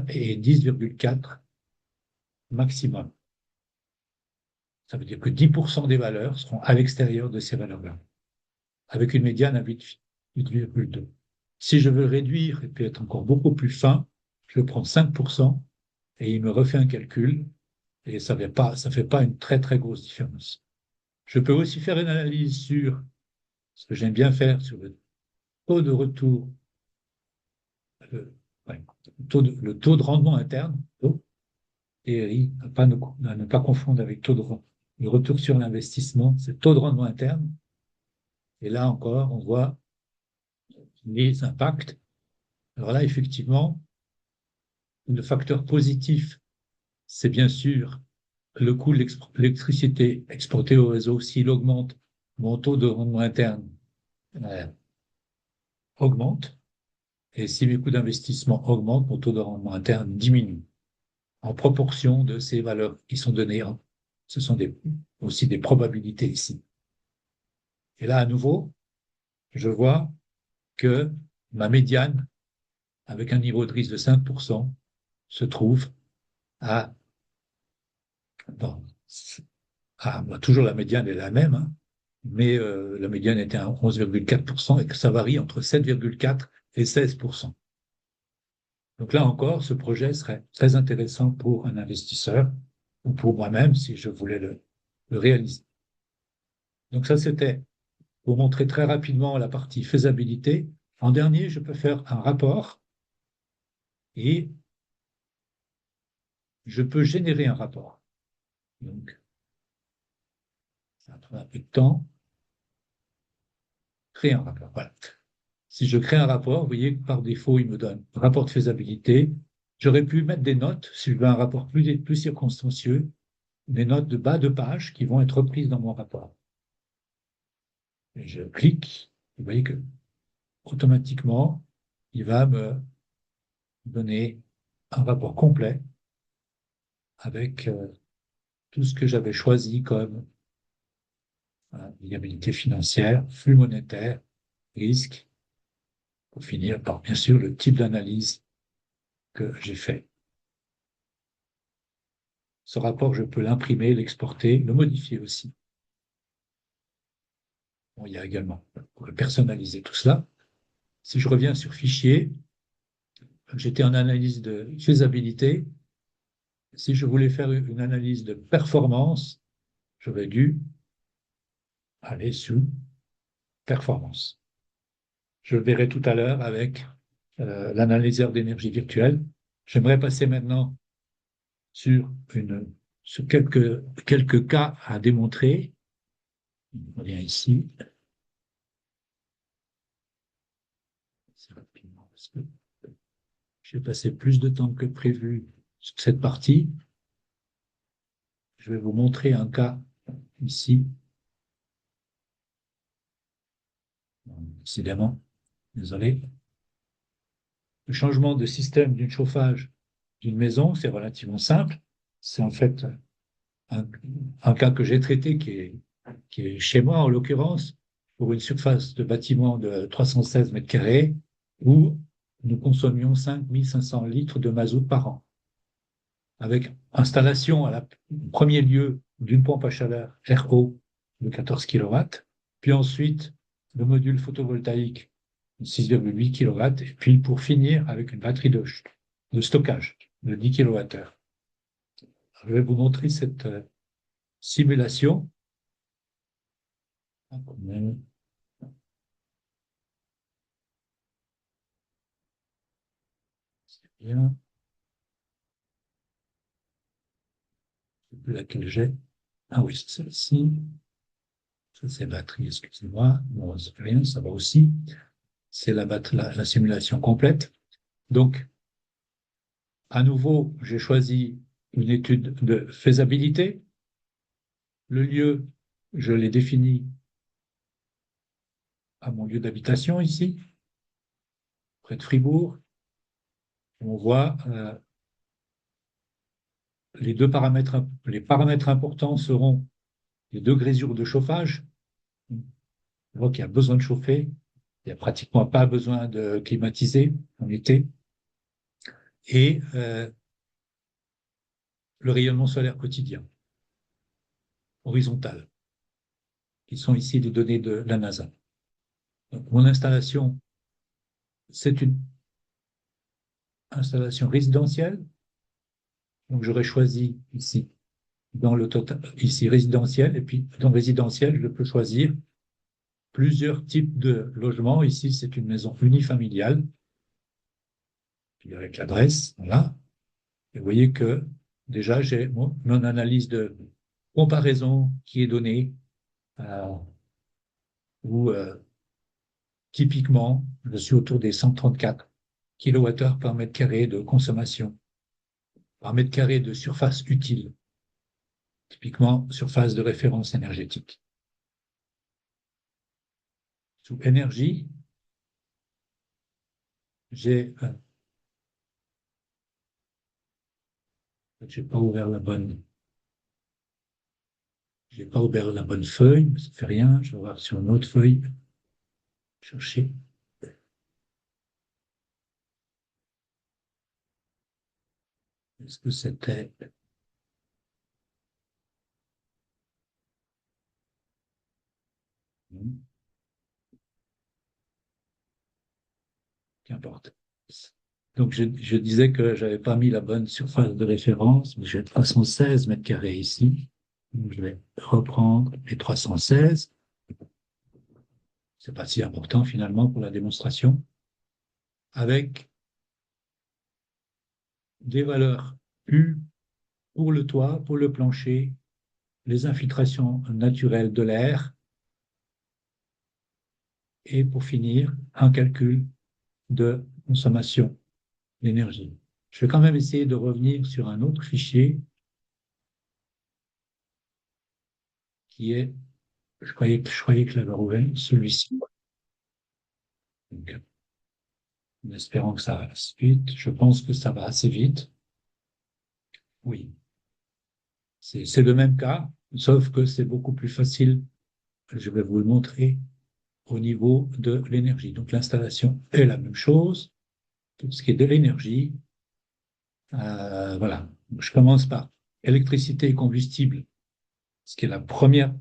et 10,4 maximum. Ça veut dire que 10% des valeurs seront à l'extérieur de ces valeurs-là, avec une médiane à 8,2. Si je veux réduire et puis être encore beaucoup plus fin, je prends 5% et il me refait un calcul et ça ne fait pas une très très grosse différence. Je peux aussi faire une analyse sur ce que j'aime bien faire sur le taux de retour, le, ouais, le taux de rendement interne, TRI, à ne pas confondre avec le retour sur l'investissement, c'est taux de rendement interne. Et là encore, on voit les impacts. Alors là, effectivement, le facteur positif, c'est bien sûr le coût de l'électricité exportée au réseau. S'il augmente, mon taux de rendement interne euh, augmente. Et si mes coûts d'investissement augmentent, mon taux de rendement interne diminue en proportion de ces valeurs qui sont données. Ce sont aussi des probabilités ici. Et là, à nouveau, je vois que ma médiane, avec un niveau de risque de 5%, se trouve à, bon, toujours la médiane est la même, hein, mais la médiane était à 11,4% et que ça varie entre 7,4 et 16%. Donc là encore, ce projet serait très intéressant pour un investisseur ou pour moi-même si je voulais le réaliser. Donc ça, c'était pour montrer très rapidement la partie faisabilité. En dernier, je peux faire un rapport et je peux générer un rapport. Donc, ça prend un peu de temps. Créer un rapport. Voilà. Si je crée un rapport, vous voyez que par défaut, il me donne un rapport de faisabilité. J'aurais pu mettre des notes, si je veux un rapport plus circonstancieux, des notes de bas de page qui vont être reprises dans mon rapport. Et je clique, vous voyez que automatiquement, il va me donner un rapport complet avec tout ce que j'avais choisi comme viabilité financière, flux monétaire, risque, pour finir par, bien sûr, le type d'analyse que j'ai fait. Ce rapport, je peux l'imprimer, l'exporter, le modifier aussi. Bon, il y a également, pour personnaliser tout cela. Si je reviens sur fichier, j'étais en analyse de faisabilité. Si je voulais faire une analyse de performance, j'aurais dû aller sous performance. Je le verrai tout à l'heure avec l'analyseur d'énergie virtuelle. J'aimerais passer maintenant sur, sur quelques cas à démontrer. On revient ici. C'est rapidement parce que j'ai passé plus de temps que prévu sur cette partie. Je vais vous montrer un cas ici. Décidément, désolé. Le changement de système d'une chauffage d'une maison, c'est relativement simple. C'est en fait un cas que j'ai traité qui est chez moi, en l'occurrence, pour une surface de bâtiment de 316 mètres carrés, où nous consommions 5500 litres de mazout par an, avec installation au premier lieu d'une pompe à chaleur RO de 14 kW, puis ensuite le module photovoltaïque de 6,8 kW, et puis pour finir avec une batterie de stockage de 10 kWh. Je vais vous montrer cette simulation. C'est bien. Je ne sais plus laquelle j'ai. Ah oui, c'est celle-ci. Ça, c'est batterie, excusez-moi. Bon, ça fait rien, ça va aussi. C'est la simulation complète. Donc, à nouveau, j'ai choisi une étude de faisabilité. Le lieu, je l'ai défini à mon lieu d'habitation ici, près de Fribourg. On voit les paramètres importants seront les degrés de chauffage. On voit qu'il y a besoin de chauffer. Il n'y a pratiquement pas besoin de climatiser en été. Et le rayonnement solaire quotidien, horizontal, qui sont ici les données de la NASA. Donc, mon installation, c'est une installation résidentielle. Donc, j'aurais choisi ici, dans le total, ici résidentiel, et puis dans résidentiel, je peux choisir plusieurs types de logements. Ici, c'est une maison unifamiliale, puis avec l'adresse, voilà. Et vous voyez que déjà, j'ai mon analyse de comparaison qui est donnée, où typiquement, je suis autour des 134 kWh par mètre carré de consommation, par mètre carré de surface utile, typiquement surface de référence énergétique. Sous énergie, j'ai pas ouvert la bonne. J'ai pas ouvert la bonne feuille, mais ça fait rien. Je vais voir sur une autre feuille. Chercher. Est-ce que c'était qu'importe. Donc, je disais que je n'avais pas mis la bonne surface de référence, mais j'ai 316 mètres carrés ici. Donc, je vais reprendre les 316. C'est pas si important finalement pour la démonstration. Avec des valeurs U pour le toit, pour le plancher, les infiltrations naturelles de l'air, et pour finir, un calcul de consommation d'énergie. Je vais quand même essayer de revenir sur un autre fichier qui est, je croyais que je l'avais ouvert, celui-ci. Donc, en espérant que ça va vite. Je pense que ça va assez vite. Oui, c'est le même cas, sauf que c'est beaucoup plus facile. Je vais vous le montrer au niveau de l'énergie. Donc l'installation est la même chose. Tout ce qui est de l'énergie, voilà. Je commence par électricité et combustible, ce qui est la première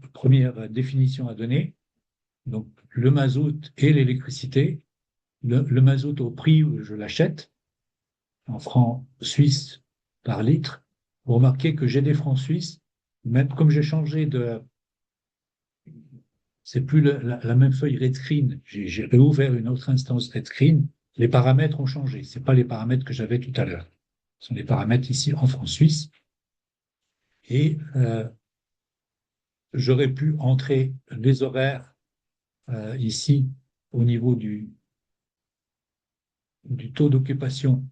définition à donner. Donc le mazout et l'électricité. Le mazout au prix où je l'achète, en francs suisses par litre. Vous remarquez que j'ai des francs suisses, même comme j'ai changé de. C'est plus la même feuille Redscreen. J'ai réouvert une autre instance Redscreen. Les paramètres ont changé. Ce pas les paramètres que j'avais tout à l'heure. Ce sont les paramètres ici en francs suisses. Et j'aurais pu entrer les horaires ici au niveau du taux d'occupation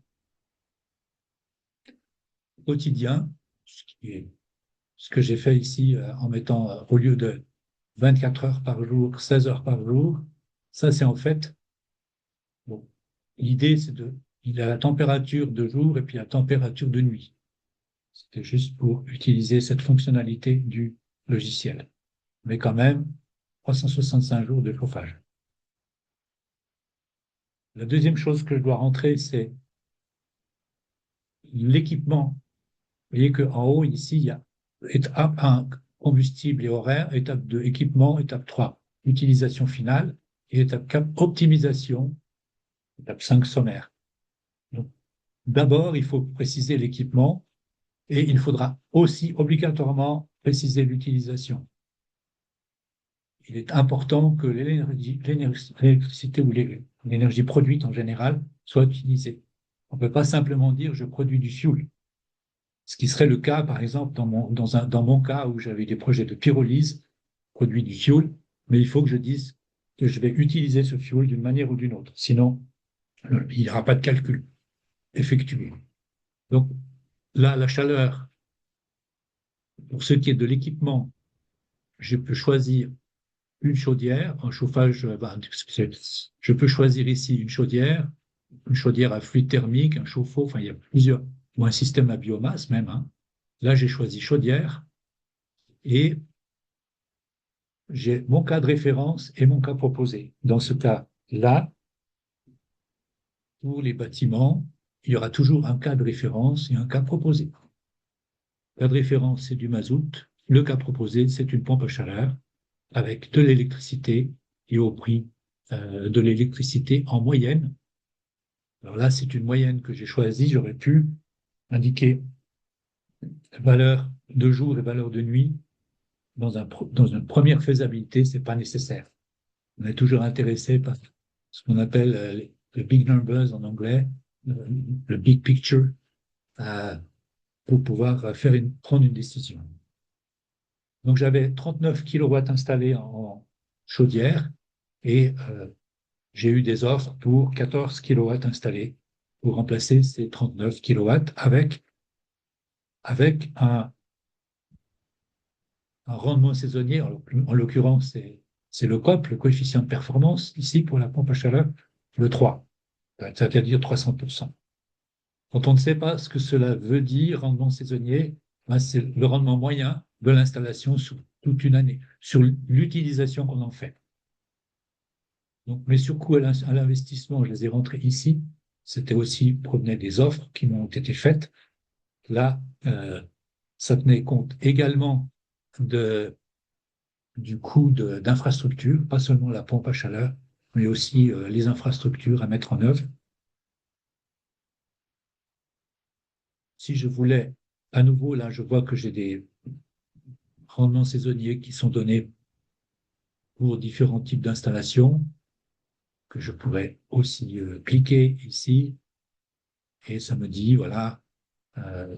quotidien, ce que j'ai fait ici en mettant au lieu de 24 heures par jour, 16 heures par jour. Ça, c'est en fait, bon, l'idée, il a la température de jour et puis la température de nuit. C'était juste pour utiliser cette fonctionnalité du logiciel. Mais quand même, 365 jours de chauffage. La deuxième chose que je dois rentrer, c'est l'équipement. Vous voyez qu'en haut, ici, il y a étape 1, combustible et horaire, étape 2, équipement, étape 3, utilisation finale, et étape 4, optimisation, étape 5, sommaire. Donc, d'abord, il faut préciser l'équipement et il faudra aussi obligatoirement préciser l'utilisation. Il est important que l'électricité ou l'énergie produite en général soit utilisée. On ne peut pas simplement dire je produis du fioul. Ce qui serait le cas, par exemple, dans mon cas où j'avais des projets de pyrolyse, produit du fioul, mais il faut que je dise que je vais utiliser ce fioul d'une manière ou d'une autre. Sinon, il n'y aura pas de calcul effectué. Donc là, la chaleur, pour ce qui est de l'équipement, je peux choisir une chaudière, un chauffage, je peux choisir ici une chaudière à fluide thermique, un chauffe-eau, enfin il y a plusieurs, ou un système à biomasse même. Hein. Là, j'ai choisi chaudière et j'ai mon cas de référence et mon cas proposé. Dans ce cas-là, pour les bâtiments, il y aura toujours un cas de référence et un cas proposé. Le cas de référence, c'est du mazout. Le cas proposé, c'est une pompe à chaleur avec de l'électricité et au prix de l'électricité en moyenne. Alors là, c'est une moyenne que j'ai choisie. J'aurais pu indiquer valeur de jour et valeur de nuit. Dans une première faisabilité, ce n'est pas nécessaire. On est toujours intéressé par ce qu'on appelle le big numbers en anglais, le big picture, euh, pour pouvoir prendre une décision. Donc j'avais 39 kilowatts installés en chaudière et j'ai eu des offres pour 14 kilowatts installés pour remplacer ces 39 kilowatts avec un rendement saisonnier. En l'occurrence, c'est le COP, le coefficient de performance, ici pour la pompe à chaleur, le 3, c'est-à-dire 300%. Quand on ne sait pas ce que cela veut dire, rendement saisonnier, ben c'est le rendement moyen de l'installation sur toute une année, sur l'utilisation qu'on en fait. Donc, mes surcoûts à l'investissement, je les ai rentrés ici. C'était aussi, provenait des offres qui m'ont été faites. Là, ça tenait compte également du coût d'infrastructure, pas seulement la pompe à chaleur, mais aussi les infrastructures à mettre en œuvre. Si je voulais, à nouveau, là, je vois que j'ai des rendements saisonniers qui sont donnés pour différents types d'installations, que je pourrais aussi cliquer ici, et ça me dit, voilà, euh,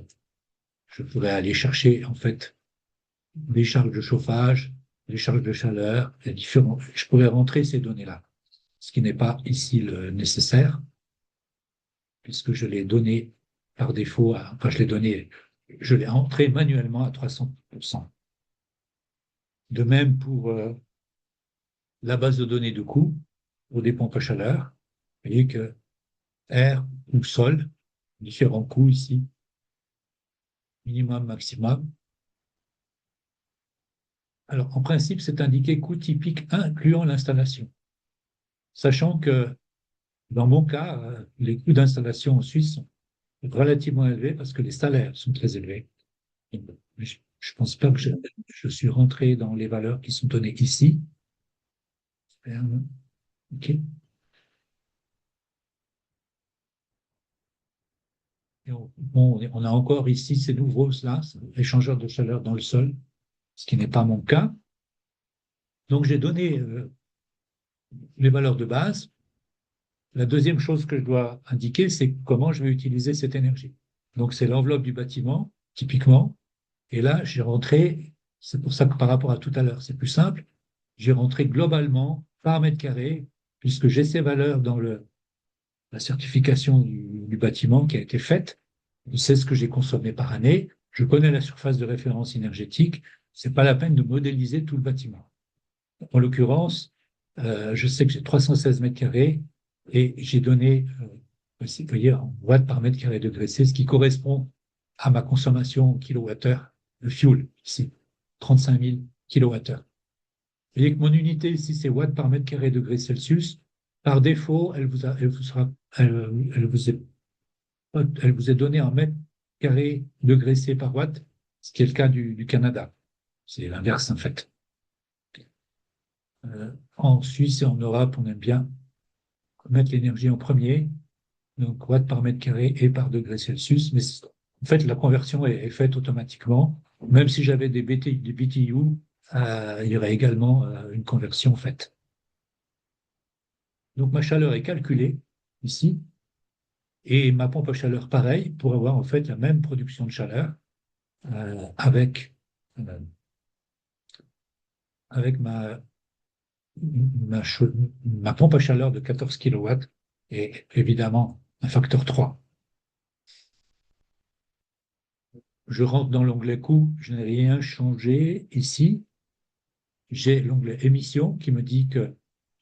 je pourrais aller chercher en fait les charges de chauffage, les charges de chaleur, les différents. Je pourrais rentrer ces données-là, ce qui n'est pas ici le nécessaire, puisque je l'ai donné par défaut, enfin je l'ai entré manuellement à 300%. De même pour la base de données de coûts pour des pompes à chaleur. Vous voyez que air ou sol, différents coûts ici, minimum, maximum. Alors, en principe, c'est indiqué coût typique incluant l'installation. Sachant que, dans mon cas, les coûts d'installation en Suisse sont relativement élevés parce que les salaires sont très élevés. Je ne pense pas que je suis rentré dans les valeurs qui sont données ici. OK. On a encore ici ces nouveaux là, échangeurs de chaleur dans le sol, ce qui n'est pas mon cas. Donc, j'ai donné les valeurs de base. La deuxième chose que je dois indiquer, c'est comment je vais utiliser cette énergie. Donc, c'est l'enveloppe du bâtiment, typiquement, Et là, j'ai rentré, c'est pour ça que par rapport à tout à l'heure, c'est plus simple, j'ai rentré globalement par mètre carré, puisque j'ai ces valeurs dans la certification du bâtiment qui a été faite. Je sais ce que j'ai consommé par année, je connais la surface de référence énergétique, c'est pas la peine de modéliser tout le bâtiment. En l'occurrence, je sais que j'ai 316 mètres carrés et j'ai donné, vous voyez, en watts par mètre carré degré C, ce qui correspond à ma consommation en kilowattheure de fuel, ici, 35 000 kilowattheures. Vous voyez que mon unité ici, c'est watts par mètre carré degré Celsius. Par défaut, elle vous est donnée en mètre carré degré C par watt, ce qui est le cas du Canada. C'est l'inverse, en fait. En Suisse et en Europe, on aime bien mettre l'énergie en premier, donc watts par mètre carré et par degré Celsius. Mais en fait, la conversion est faite automatiquement. Même si j'avais des BTU, il y aurait également une conversion faite. Donc ma chaleur est calculée ici et ma pompe à chaleur pareil pour avoir en fait la même production de chaleur avec, euh, avec ma pompe à chaleur de 14 kW et évidemment un facteur 3. Je rentre dans l'onglet coût, je n'ai rien changé ici. J'ai l'onglet émissions qui me dit que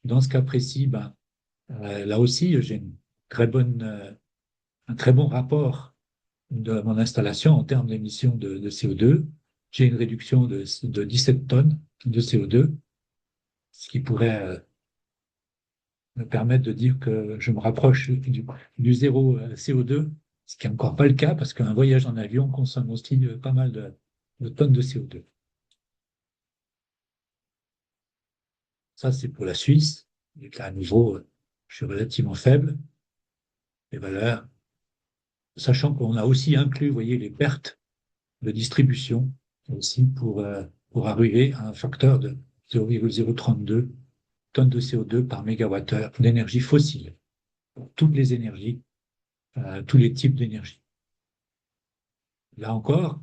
dans ce cas précis, ben, là aussi, j'ai un très bon rapport de mon installation en termes d'émissions de CO2. J'ai une réduction de 17 tonnes de CO2, ce qui pourrait me permettre de dire que je me rapproche du zéro CO2, ce qui n'est encore pas le cas parce qu'un voyage en avion consomme aussi pas mal de tonnes de CO2. Ça, c'est pour la Suisse. Et là, à nouveau, je suis relativement faible, les valeurs, sachant qu'on a aussi inclus, vous voyez, les pertes de distribution aussi pour arriver à un facteur de 0,032 tonnes de CO2 par mégawattheure d'énergie fossile pour toutes les énergies, tous les types d'énergie. Là encore,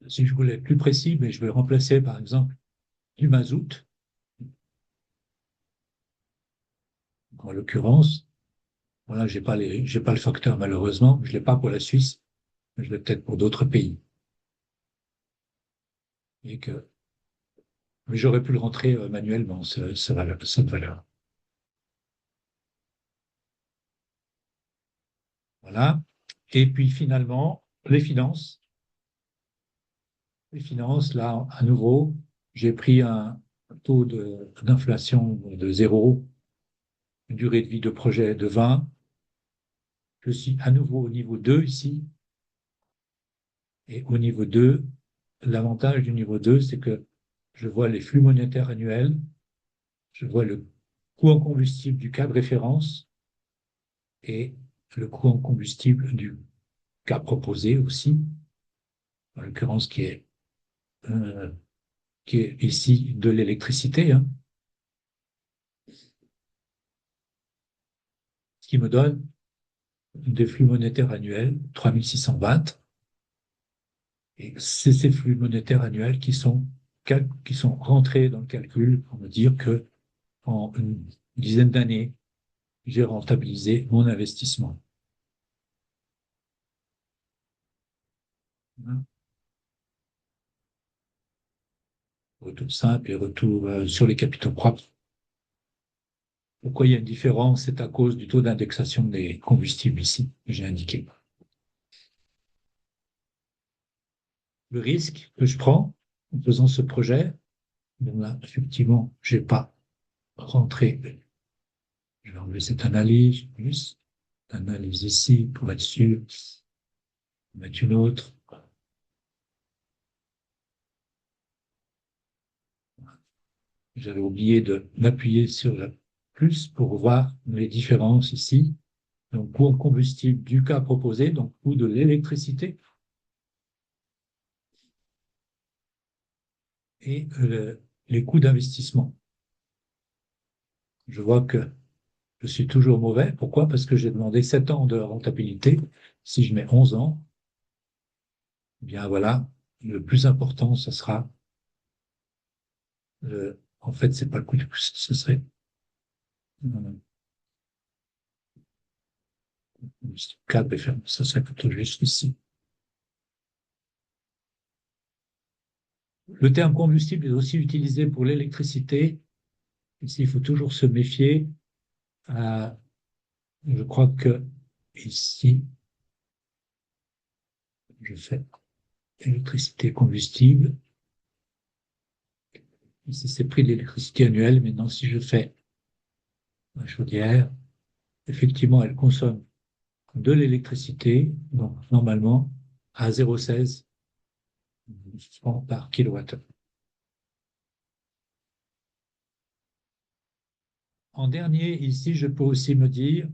si je voulais être plus précis, mais je vais remplacer par exemple du mazout, en l'occurrence. Voilà, j'ai pas le facteur malheureusement, je l'ai pas pour la Suisse, mais je l'ai peut-être pour d'autres pays. Et que, mais j'aurais pu le rentrer manuellement, cette valeur. Voilà. Et puis finalement, les finances. Les finances, là, à nouveau, j'ai pris un taux d'inflation de 0, une durée de vie de projet de 20. Je suis à nouveau au niveau 2 ici. Et au niveau 2, l'avantage du niveau 2, c'est que je vois les flux monétaires annuels, je vois le coût en combustible du cas de référence et le coût en combustible du cas proposé aussi, en l'occurrence euh, qui est ici de l'électricité, hein, ce qui me donne des flux monétaires annuels, 3620. Et c'est ces flux monétaires annuels qui sont rentrés dans le calcul pour me dire que en une dizaine d'années, j'ai rentabilisé mon investissement. Retour simple et retour sur les capitaux propres. Pourquoi il y a une différence? C'est à cause du taux d'indexation des combustibles ici, que j'ai indiqué. Le risque que je prends en faisant ce projet, là, effectivement, je n'ai pas rentré. Je vais enlever cette analyse, plus analyse ici pour être sûr. Mettre une autre. J'avais oublié de m'appuyer sur le plus pour voir les différences ici. Donc, coût en combustible du cas proposé, donc coût de l'électricité et les coûts d'investissement. Je vois que je suis toujours mauvais. Pourquoi? Parce que j'ai demandé 7 ans de rentabilité. Si je mets 11 ans, eh bien voilà, le plus important, ce sera, en fait, c'est pas le coût du, ce serait euh, câble et ferme, ça serait plutôt juste ici. Le terme combustible est aussi utilisé pour l'électricité. Ici, il faut toujours se méfier. Euh, je crois que ici, je fais électricité combustible. Ici, c'est prix de l'électricité annuelle. Maintenant, si je fais la chaudière, effectivement, elle consomme de l'électricité, donc normalement à 0,16 francs par kilowattheure. En dernier, ici, je peux aussi me dire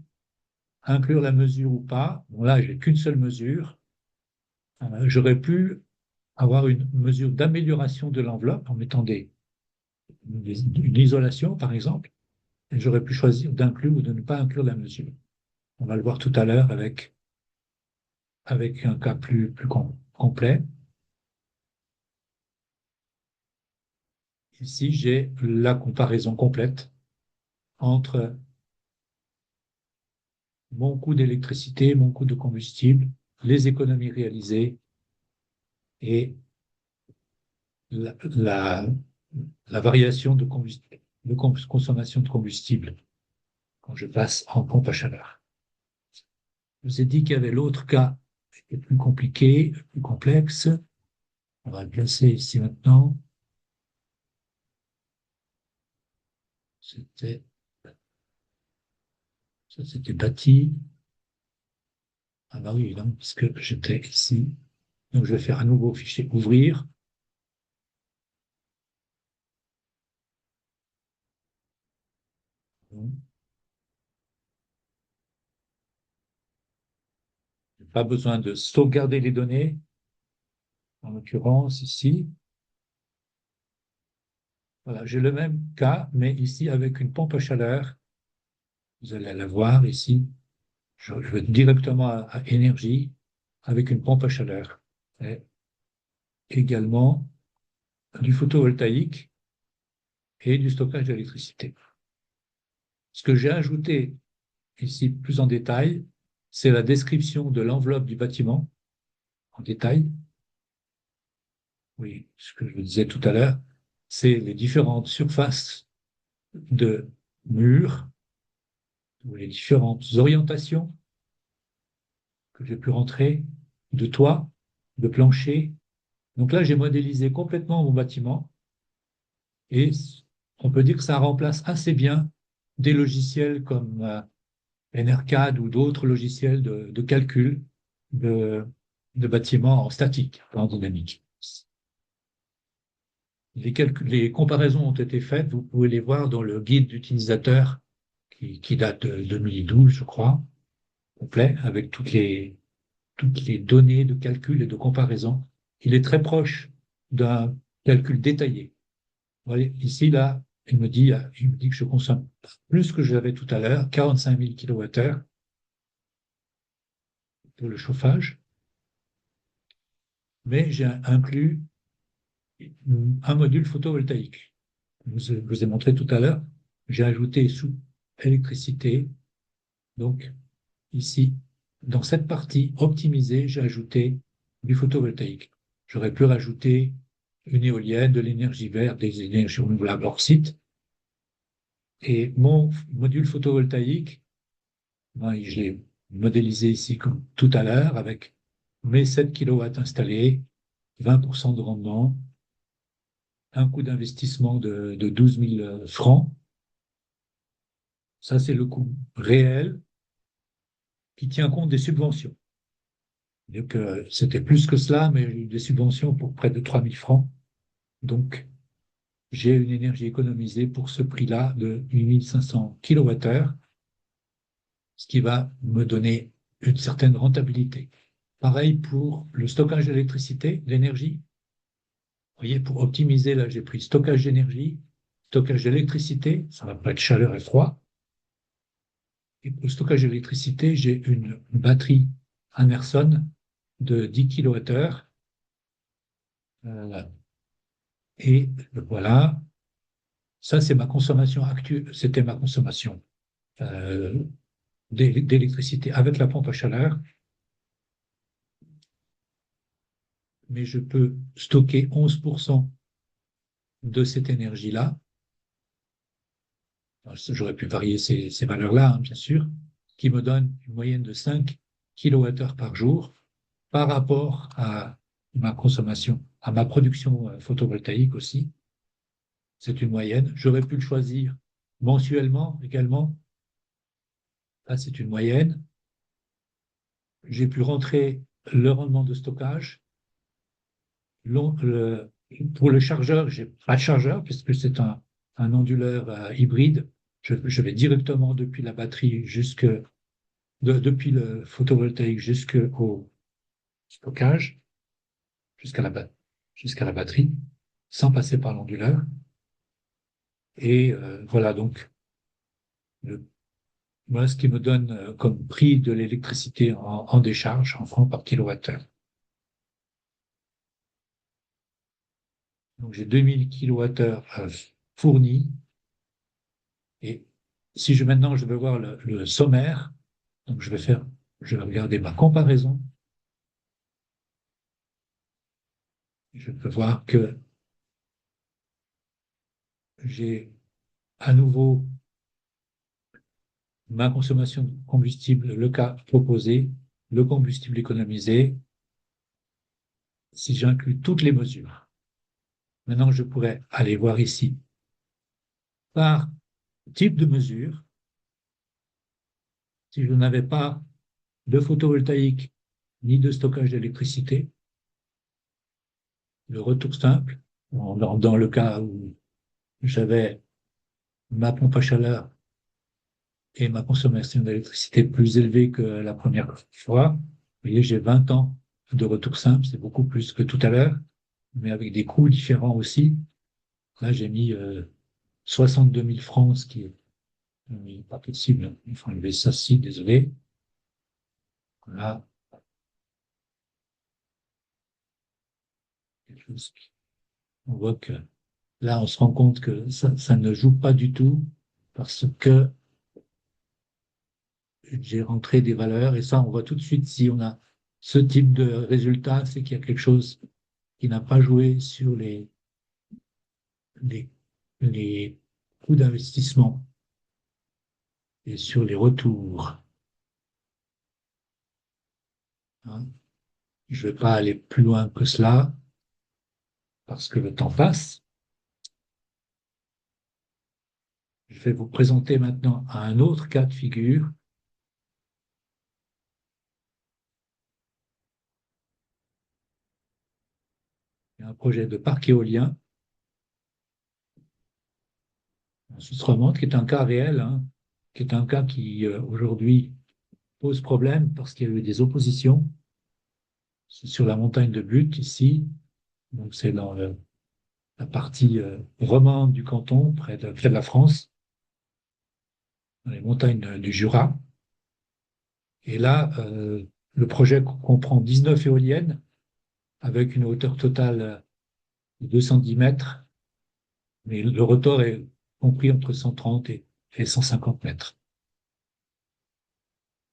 inclure la mesure ou pas. Bon, là, j'ai qu'une seule mesure. J'aurais pu avoir une mesure d'amélioration de l'enveloppe en mettant une isolation, par exemple. Et j'aurais pu choisir d'inclure ou de ne pas inclure la mesure. On va le voir tout à l'heure avec un cas plus complet. Ici, j'ai la comparaison complète entre mon coût d'électricité, mon coût de combustible, les économies réalisées et la, la, la variation de consommation de combustible quand je passe en pompe à chaleur. Je vous ai dit qu'il y avait l'autre cas qui était plus compliqué, plus complexe. On va le placer ici maintenant. C'était, ça c'était bâti. Ah bah oui, évidemment, puisque j'étais ici. Donc je vais faire un nouveau fichier ouvrir. Pas besoin de sauvegarder les données, en l'occurrence ici. Voilà, j'ai le même cas, mais ici avec une pompe à chaleur. Vous allez la voir ici. Je vais directement à énergie avec une pompe à chaleur. Et également du photovoltaïque et du stockage d'électricité. Ce que j'ai ajouté ici plus en détail, c'est la description de l'enveloppe du bâtiment en détail. Oui, ce que je vous disais tout à l'heure, c'est les différentes surfaces de murs ou les différentes orientations que j'ai pu rentrer, de toit, de plancher. Donc là, j'ai modélisé complètement mon bâtiment et on peut dire que ça remplace assez bien des logiciels comme NRCAD ou d'autres logiciels de calcul de, de bâtiments en statique, pas en dynamique. Les comparaisons ont été faites, vous pouvez les voir dans le guide d'utilisateur qui date de 2012, je crois, complet, avec toutes les données de calcul et de comparaison. Il est très proche d'un calcul détaillé. Vous voyez, ici, là, il me dit que je consomme plus que j'avais tout à l'heure, 45 000 kWh pour le chauffage, mais j'ai inclus un module photovoltaïque. Je vous ai montré tout à l'heure, j'ai ajouté sous électricité, donc ici, dans cette partie optimisée, j'ai ajouté du photovoltaïque. J'aurais pu rajouter une éolienne, de l'énergie verte, des énergies renouvelables hors site. Et mon module photovoltaïque, ben, je l'ai modélisé ici comme tout à l'heure avec mes 7 kilowatts installés, 20% de rendement, un coût d'investissement de 12 000 francs. Ça, c'est le coût réel qui tient compte des subventions. Donc, c'était plus que cela, mais j'ai eu des subventions pour près de 3 000 francs. Donc, j'ai une énergie économisée pour ce prix-là de 8 500 kWh, ce qui va me donner une certaine rentabilité. Pareil pour le stockage d'électricité, d'énergie. Vous voyez, pour optimiser, là, j'ai pris stockage d'énergie, stockage d'électricité, ça va pas être chaleur et froid. Et pour le stockage d'électricité, j'ai une batterie Anderson de 10 kWh Euh, et voilà, ça c'est ma consommation actuelle, c'était ma consommation euh, d'électricité avec la pompe à chaleur, mais je peux stocker 11% de cette énergie-là. J'aurais pu varier ces valeurs-là, hein, bien sûr, qui me donne une moyenne de 5 kWh par jour par rapport à ma consommation, à ma production photovoltaïque aussi. C'est une moyenne. J'aurais pu le choisir mensuellement également. Là, c'est une moyenne. J'ai pu rentrer le rendement de stockage. Pour le chargeur, j'ai pas de chargeur puisque c'est un onduleur hybride. Je vais directement depuis la batterie depuis le photovoltaïque jusqu'au stockage, jusqu'à jusqu'à la batterie, sans passer par l'onduleur. Et voilà donc le, voilà ce qui me donne comme prix de l'électricité en décharge en francs par kilowattheure. Donc j'ai 2000 kilowattheures fournis. Et si maintenant je veux voir le sommaire, donc je vais regarder ma comparaison. Je peux voir que j'ai à nouveau ma consommation de combustible, le cas proposé, le combustible économisé, si j'inclus toutes les mesures. Maintenant, je pourrais aller voir ici par type de mesure. Si je n'avais pas de photovoltaïque ni de stockage d'électricité, le retour simple, dans le cas où j'avais ma pompe à chaleur et ma consommation d'électricité plus élevée que la première fois, vous voyez, j'ai 20 ans de retour simple, c'est beaucoup plus que tout à l'heure, mais avec des coûts différents aussi. Là, j'ai mis 62 000 francs, ce qui est pas possible. Il faut enlever ça, si, désolé. Là, on voit que là, on se rend compte que ça ne joue pas du tout parce que j'ai rentré des valeurs et ça, on voit tout de suite si on a ce type de résultat, c'est qu'il y a quelque chose qui n'a pas joué sur les, les coûts d'investissement et sur les retours, hein. Je ne vais pas aller plus loin que cela parce que le temps passe. Je vais vous présenter maintenant un autre cas de figure. Il y a un projet de parc éolien en Suisse romande qui est un cas réel, hein, qui est un cas qui aujourd'hui pose problème parce qu'il y a eu des oppositions. C'est sur la montagne de Butte ici, donc c'est dans la partie romande du canton, près de la France, dans les montagnes du Jura. Et là, le projet comprend 19 éoliennes avec une hauteur totale de 210 mètres, mais le rotor est compris entre 130 et 150 mètres.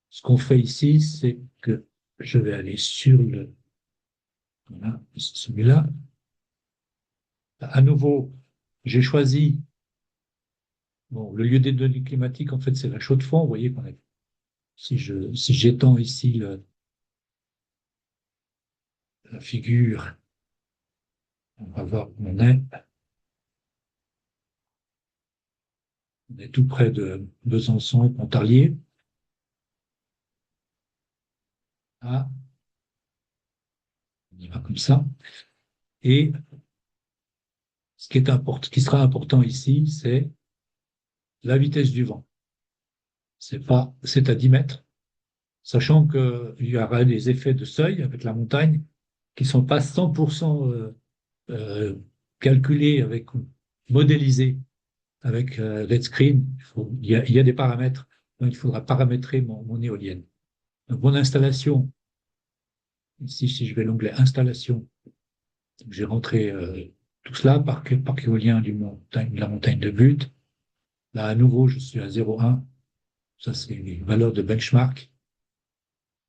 Ce qu'on fait ici, c'est que je vais aller sur voilà, celui-là. À nouveau, j'ai choisi, bon, le lieu des données climatiques, en fait, c'est la chaux de fonds. Vous voyez si j'étends ici la figure, on va voir où on est. On est tout près de Besançon et Pontarlier. Ah, on y va comme ça. Et ce qui sera important ici, c'est la vitesse du vent. C'est à 10 mètres, sachant qu'il y aura des effets de seuil avec la montagne qui ne sont pas 100% euh, calculés modélisés avec Redscreen. Il y a des paramètres, donc il faudra paramétrer mon éolienne. Donc mon installation, ici, si je vais l'onglet installation, J'ai rentré tout cela parc éolien de la montagne de Butte. Là, à nouveau, je suis à 0,1. Ça, c'est une valeur de benchmark.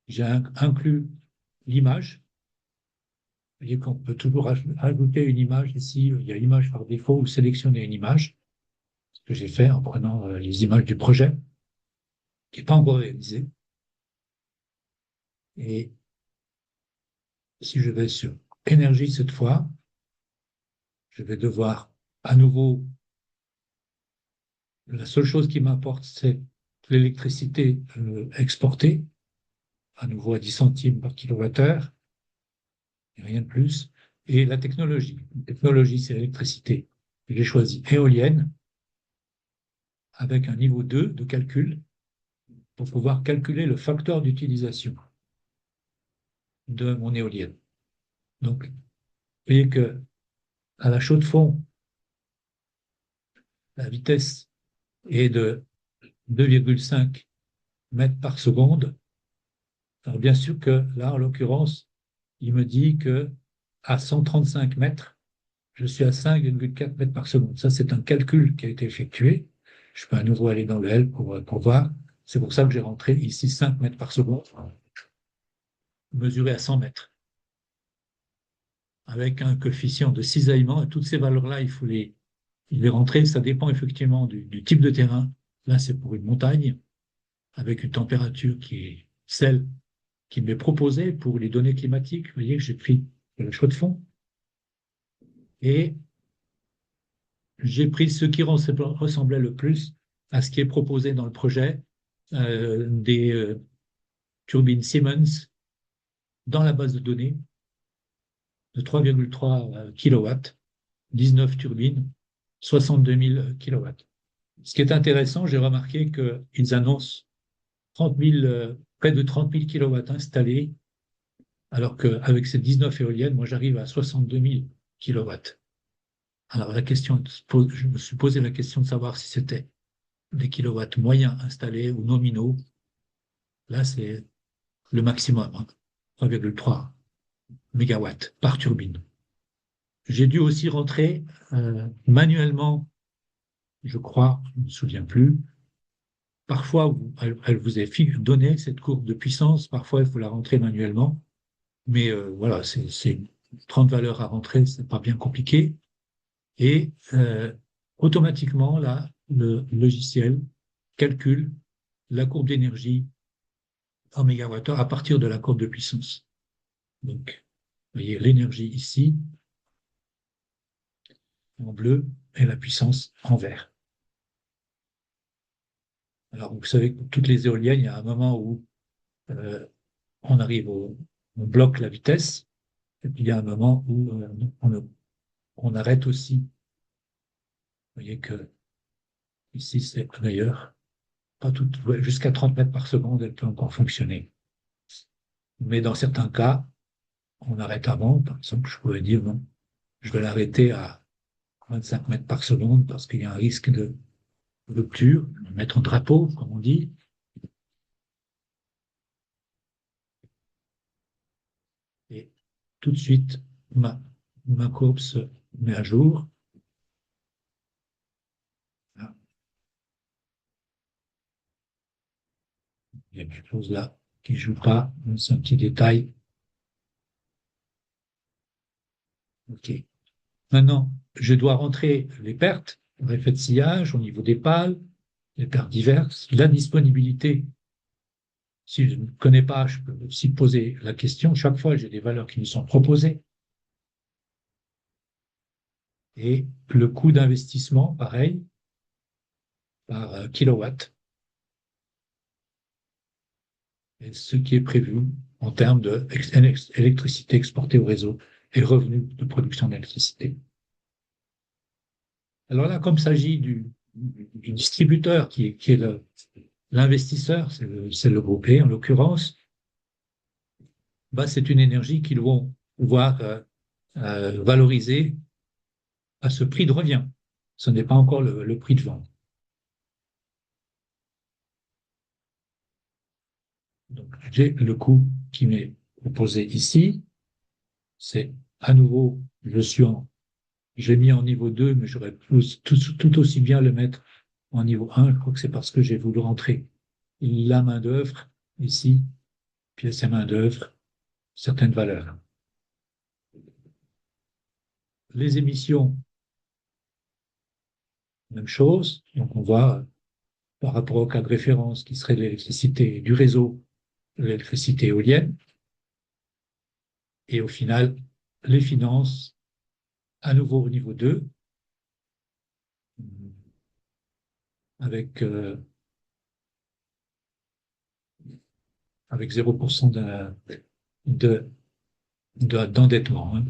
J'ai inclus l'image. Vous voyez qu'on peut toujours ajouter une image ici. Il y a image par défaut ou sélectionner une image. Ce que j'ai fait en prenant les images du projet, qui n'est pas encore réalisé. Et si je vais sur énergie cette fois, je vais devoir à nouveau, la seule chose qui m'importe, c'est l'électricité exportée, à nouveau à 10 centimes par kilowattheure, et rien de plus. Et la technologie. La technologie, c'est l'électricité. J'ai choisi éolienne avec un niveau 2 de calcul pour pouvoir calculer le facteur d'utilisation de mon éolienne. Donc, vous voyez que à la chaux de fond, la vitesse est de 2,5 mètres par seconde. Alors bien sûr que là, en l'occurrence, il me dit que à 135 mètres, je suis à 5,4 mètres par seconde. Ça, c'est un calcul qui a été effectué. Je peux à nouveau aller dans le L pour voir. C'est pour ça que j'ai rentré ici 5 mètres par seconde, mesuré à 100 mètres, avec un coefficient de cisaillement. Et toutes ces valeurs-là, il faut les rentrer. Ça dépend effectivement du type de terrain. Là, c'est pour une montagne, avec une température qui est celle qui m'est proposée pour les données climatiques. Vous voyez que j'ai pris le choix de fond. Et j'ai pris ce qui ressemblait le plus à ce qui est proposé dans le projet, des turbines Siemens dans la base de données de 3,3 kW, 19 turbines, 62 000 kW. Ce qui est intéressant, j'ai remarqué qu'ils annoncent 30 000, près de 30 000 kW installés, alors qu'avec ces 19 éoliennes, moi j'arrive à 62 000 kW. Alors la question, je me suis posé la question de savoir si c'était des kilowatts moyens installés ou nominaux. Là, c'est le maximum, hein, 3,3 mégawatts par turbine. J'ai dû aussi rentrer manuellement, je crois, je ne me souviens plus. Parfois, elle vous est donnée, cette courbe de puissance, parfois il faut la rentrer manuellement. Mais voilà, c'est 30 valeurs à rentrer, c'est pas bien compliqué. Et automatiquement, là, le logiciel calcule la courbe d'énergie en mégawattheure à partir de la courbe de puissance. Donc, vous voyez l'énergie ici, en bleu, et la puissance en vert. Alors, vous savez que pour toutes les éoliennes, il y a un moment où euh, on bloque la vitesse, et puis il y a un moment où on arrête aussi. Vous voyez que ici, c'est d'ailleurs pas tout, ouais, jusqu'à 30 mètres par seconde, elle peut encore fonctionner. Mais dans certains cas, on arrête avant. Par exemple, je pourrais dire non, je vais l'arrêter à 25 mètres par seconde parce qu'il y a un risque de rupture, mettre en drapeau, comme on dit. Et tout de suite, ma courbe se met à jour. Là, il y a quelque chose là qui ne joue pas, c'est un petit détail. OK. Maintenant, je dois rentrer les pertes, l'effet de sillage au niveau des pales, les pertes diverses, la disponibilité. Si je ne connais pas, je peux aussi poser la question. Chaque fois, j'ai des valeurs qui me sont proposées. Et le coût d'investissement, pareil, par kilowatt, et ce qui est prévu en termes d'électricité exportée au réseau et revenus de production d'électricité. Alors là, comme il s'agit du distributeur qui est l'investisseur, c'est le groupe E en l'occurrence, bah, c'est une énergie qu'ils vont pouvoir valoriser à ce prix de revient. Ce n'est pas encore le prix de vente. Donc, j'ai le coût qui m'est proposé ici. C'est à nouveau Je suis en, j'ai mis en niveau 2, mais j'aurais tout aussi bien le mettre en niveau 1. Je crois que c'est parce que j'ai voulu rentrer la main-d'œuvre ici, pièce à main-d'œuvre, certaines valeurs. Les émissions, même chose. Donc, on voit par rapport au cas de référence qui serait l'électricité du réseau, l'électricité éolienne, et au final, les finances, à nouveau au niveau 2, avec, avec 0% de, d'endettement. Hein.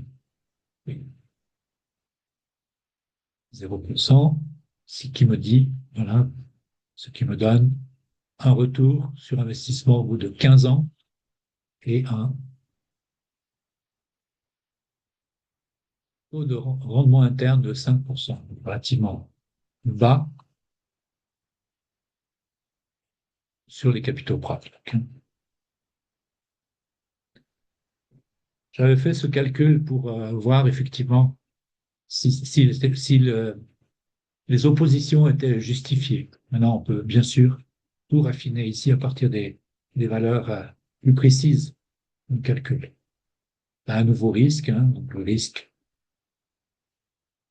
Oui, 0%, ce qui me dit, voilà, ce qui me donne un retour sur investissement au bout de 15 ans et un taux de rendement interne de 5%, relativement bas sur les capitaux propres. J'avais fait ce calcul pour voir effectivement si les oppositions étaient justifiées. Maintenant, on peut bien sûr tout raffiner ici à partir des valeurs plus précises du calcul. Un nouveau risque, hein, donc le risque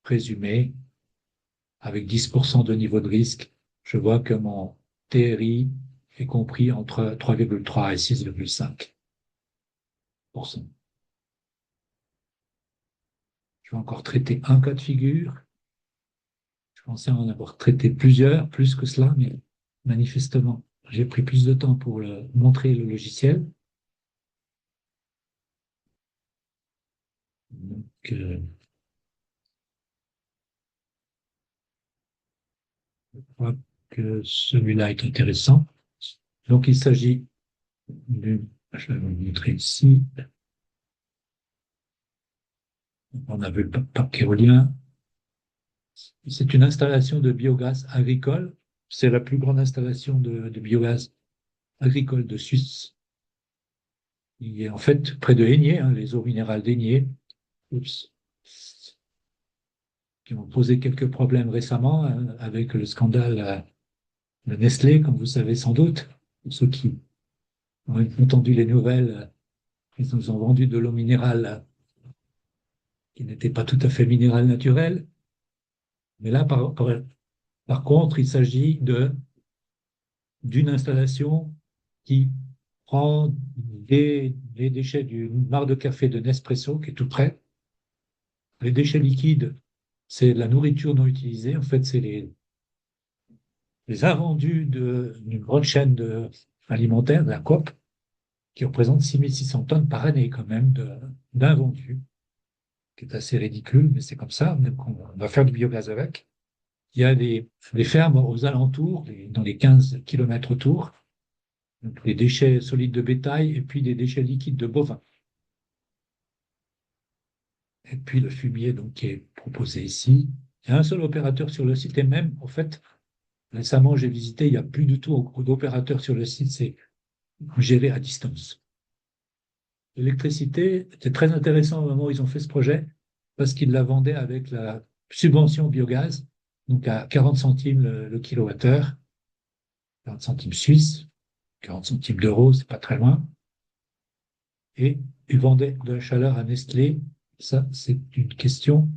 présumé avec 10% de niveau de risque. Je vois que mon TRI est compris entre 3,3 et 6,5%. Je vais encore traiter un cas de figure. Je pensais en avoir traité plusieurs, plus que cela, mais manifestement, j'ai pris plus de temps pour montrer le logiciel. Donc, je crois que celui-là est intéressant. Donc, il s'agit d'une, je vais vous montrer ici, on a vu le parc éolien. C'est une installation de biogaz agricole. C'est la plus grande installation de biogaz agricole de Suisse. Il est en fait près de Aigné, hein, les eaux minérales d'Aigné. Oups. Qui ont posé quelques problèmes récemment avec le scandale de Nestlé, comme vous savez sans doute. Pour ceux qui ont entendu les nouvelles, ils nous ont vendu de l'eau minérale qui n'était pas tout à fait minérale naturelle. Mais là, par contre, il s'agit d'une installation qui prend les déchets d'une mare de café de Nespresso, qui est tout près. Les déchets liquides, c'est la nourriture non utilisée. En fait, c'est les invendus d'une grande chaîne alimentaire, de la Coop, qui représente 6600 tonnes par année quand même d'invendus, qui est assez ridicule, mais c'est comme ça. Donc on va faire du biogaz avec. Il y a des fermes aux alentours, dans les 15 kilomètres autour, donc des déchets solides de bétail et puis des déchets liquides de bovins. Et puis le fumier donc, qui est proposé ici. Il y a un seul opérateur sur le site et même, en fait, récemment j'ai visité, il n'y a plus du tout d'opérateur sur le site, c'est géré à distance. L'électricité, c'était très intéressant au moment où ils ont fait ce projet parce qu'ils la vendaient avec la subvention biogaz, donc à 40 centimes le kilowattheure, 40 centimes suisses, 40 centimes d'euros, c'est pas très loin. Et ils vendaient de la chaleur à Nestlé. Ça, c'est une question.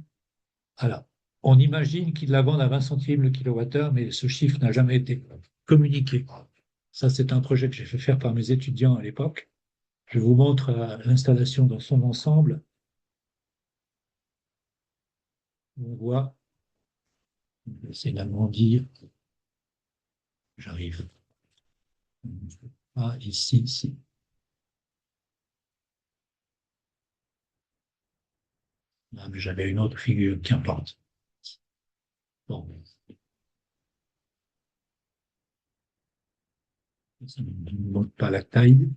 Alors, on imagine qu'ils la vendent à 20 centimes le kilowattheure, mais ce chiffre n'a jamais été communiqué. Ça, c'est un projet que j'ai fait faire par mes étudiants à l'époque. Je vous montre l'installation dans son ensemble. On voit, c'est l'agrandir. J'arrive. Ah, ici, ici. Ah, mais j'avais une autre figure, qu'importe. Bon, ça ne montre pas la taille.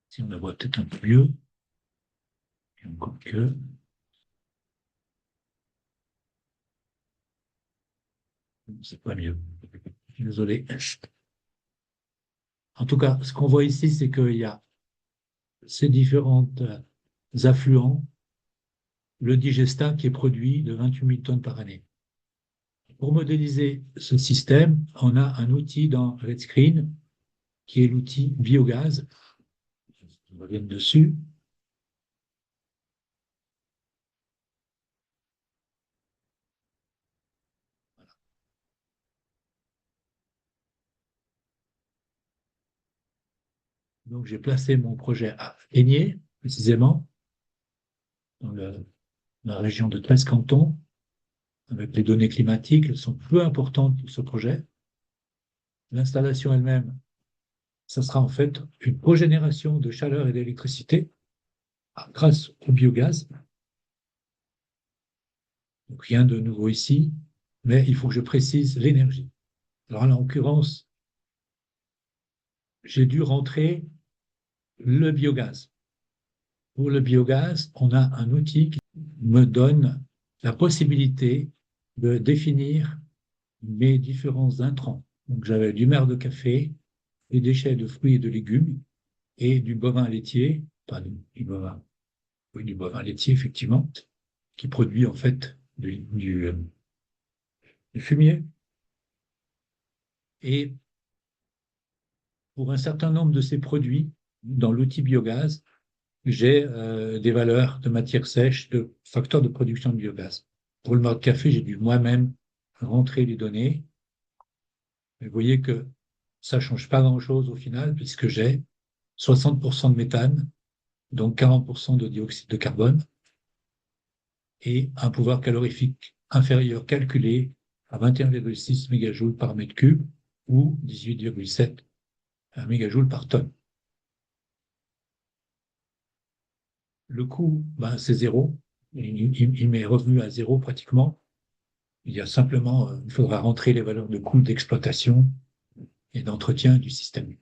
Si on la voit peut-être un peu mieux. Et encore que, c'est pas mieux. Désolé. En tout cas, ce qu'on voit ici, c'est qu'il y a ces différents affluents, le digestat qui est produit de 28 000 tonnes par année. Pour modéliser ce système, on a un outil dans Redscreen qui est l'outil biogaz. On revient dessus. Donc, j'ai placé mon projet à Aigné, précisément, dans la région de 13 cantons, avec les données climatiques, elles sont peu importantes pour ce projet. L'installation elle-même, ça sera en fait une cogénération de chaleur et d'électricité grâce au biogaz. Donc, rien de nouveau ici, mais il faut que je précise l'énergie. Alors, en l'occurrence, j'ai dû rentrer le biogaz. Pour le biogaz, on a un outil qui me donne la possibilité de définir mes différents intrants. Donc, j'avais du merle de café, des déchets de fruits et de légumes et du bovin laitier, pas du bovin, oui, du bovin laitier, effectivement, qui produit en fait du fumier. Et pour un certain nombre de ces produits, dans l'outil biogaz, j'ai des valeurs de matière sèche, de facteurs de production de biogaz. Pour le mode café, j'ai dû moi-même rentrer les données. Mais vous voyez que ça ne change pas grand-chose au final, puisque j'ai 60% de méthane, donc 40% de dioxyde de carbone, et un pouvoir calorifique inférieur calculé à 21,6 mégajoules par mètre cube ou 18,7 mégajoules par tonne. Le coût, ben, c'est zéro. Il m'est revenu à zéro pratiquement. Il y a simplement, il faudra rentrer les valeurs de coût d'exploitation et d'entretien du système.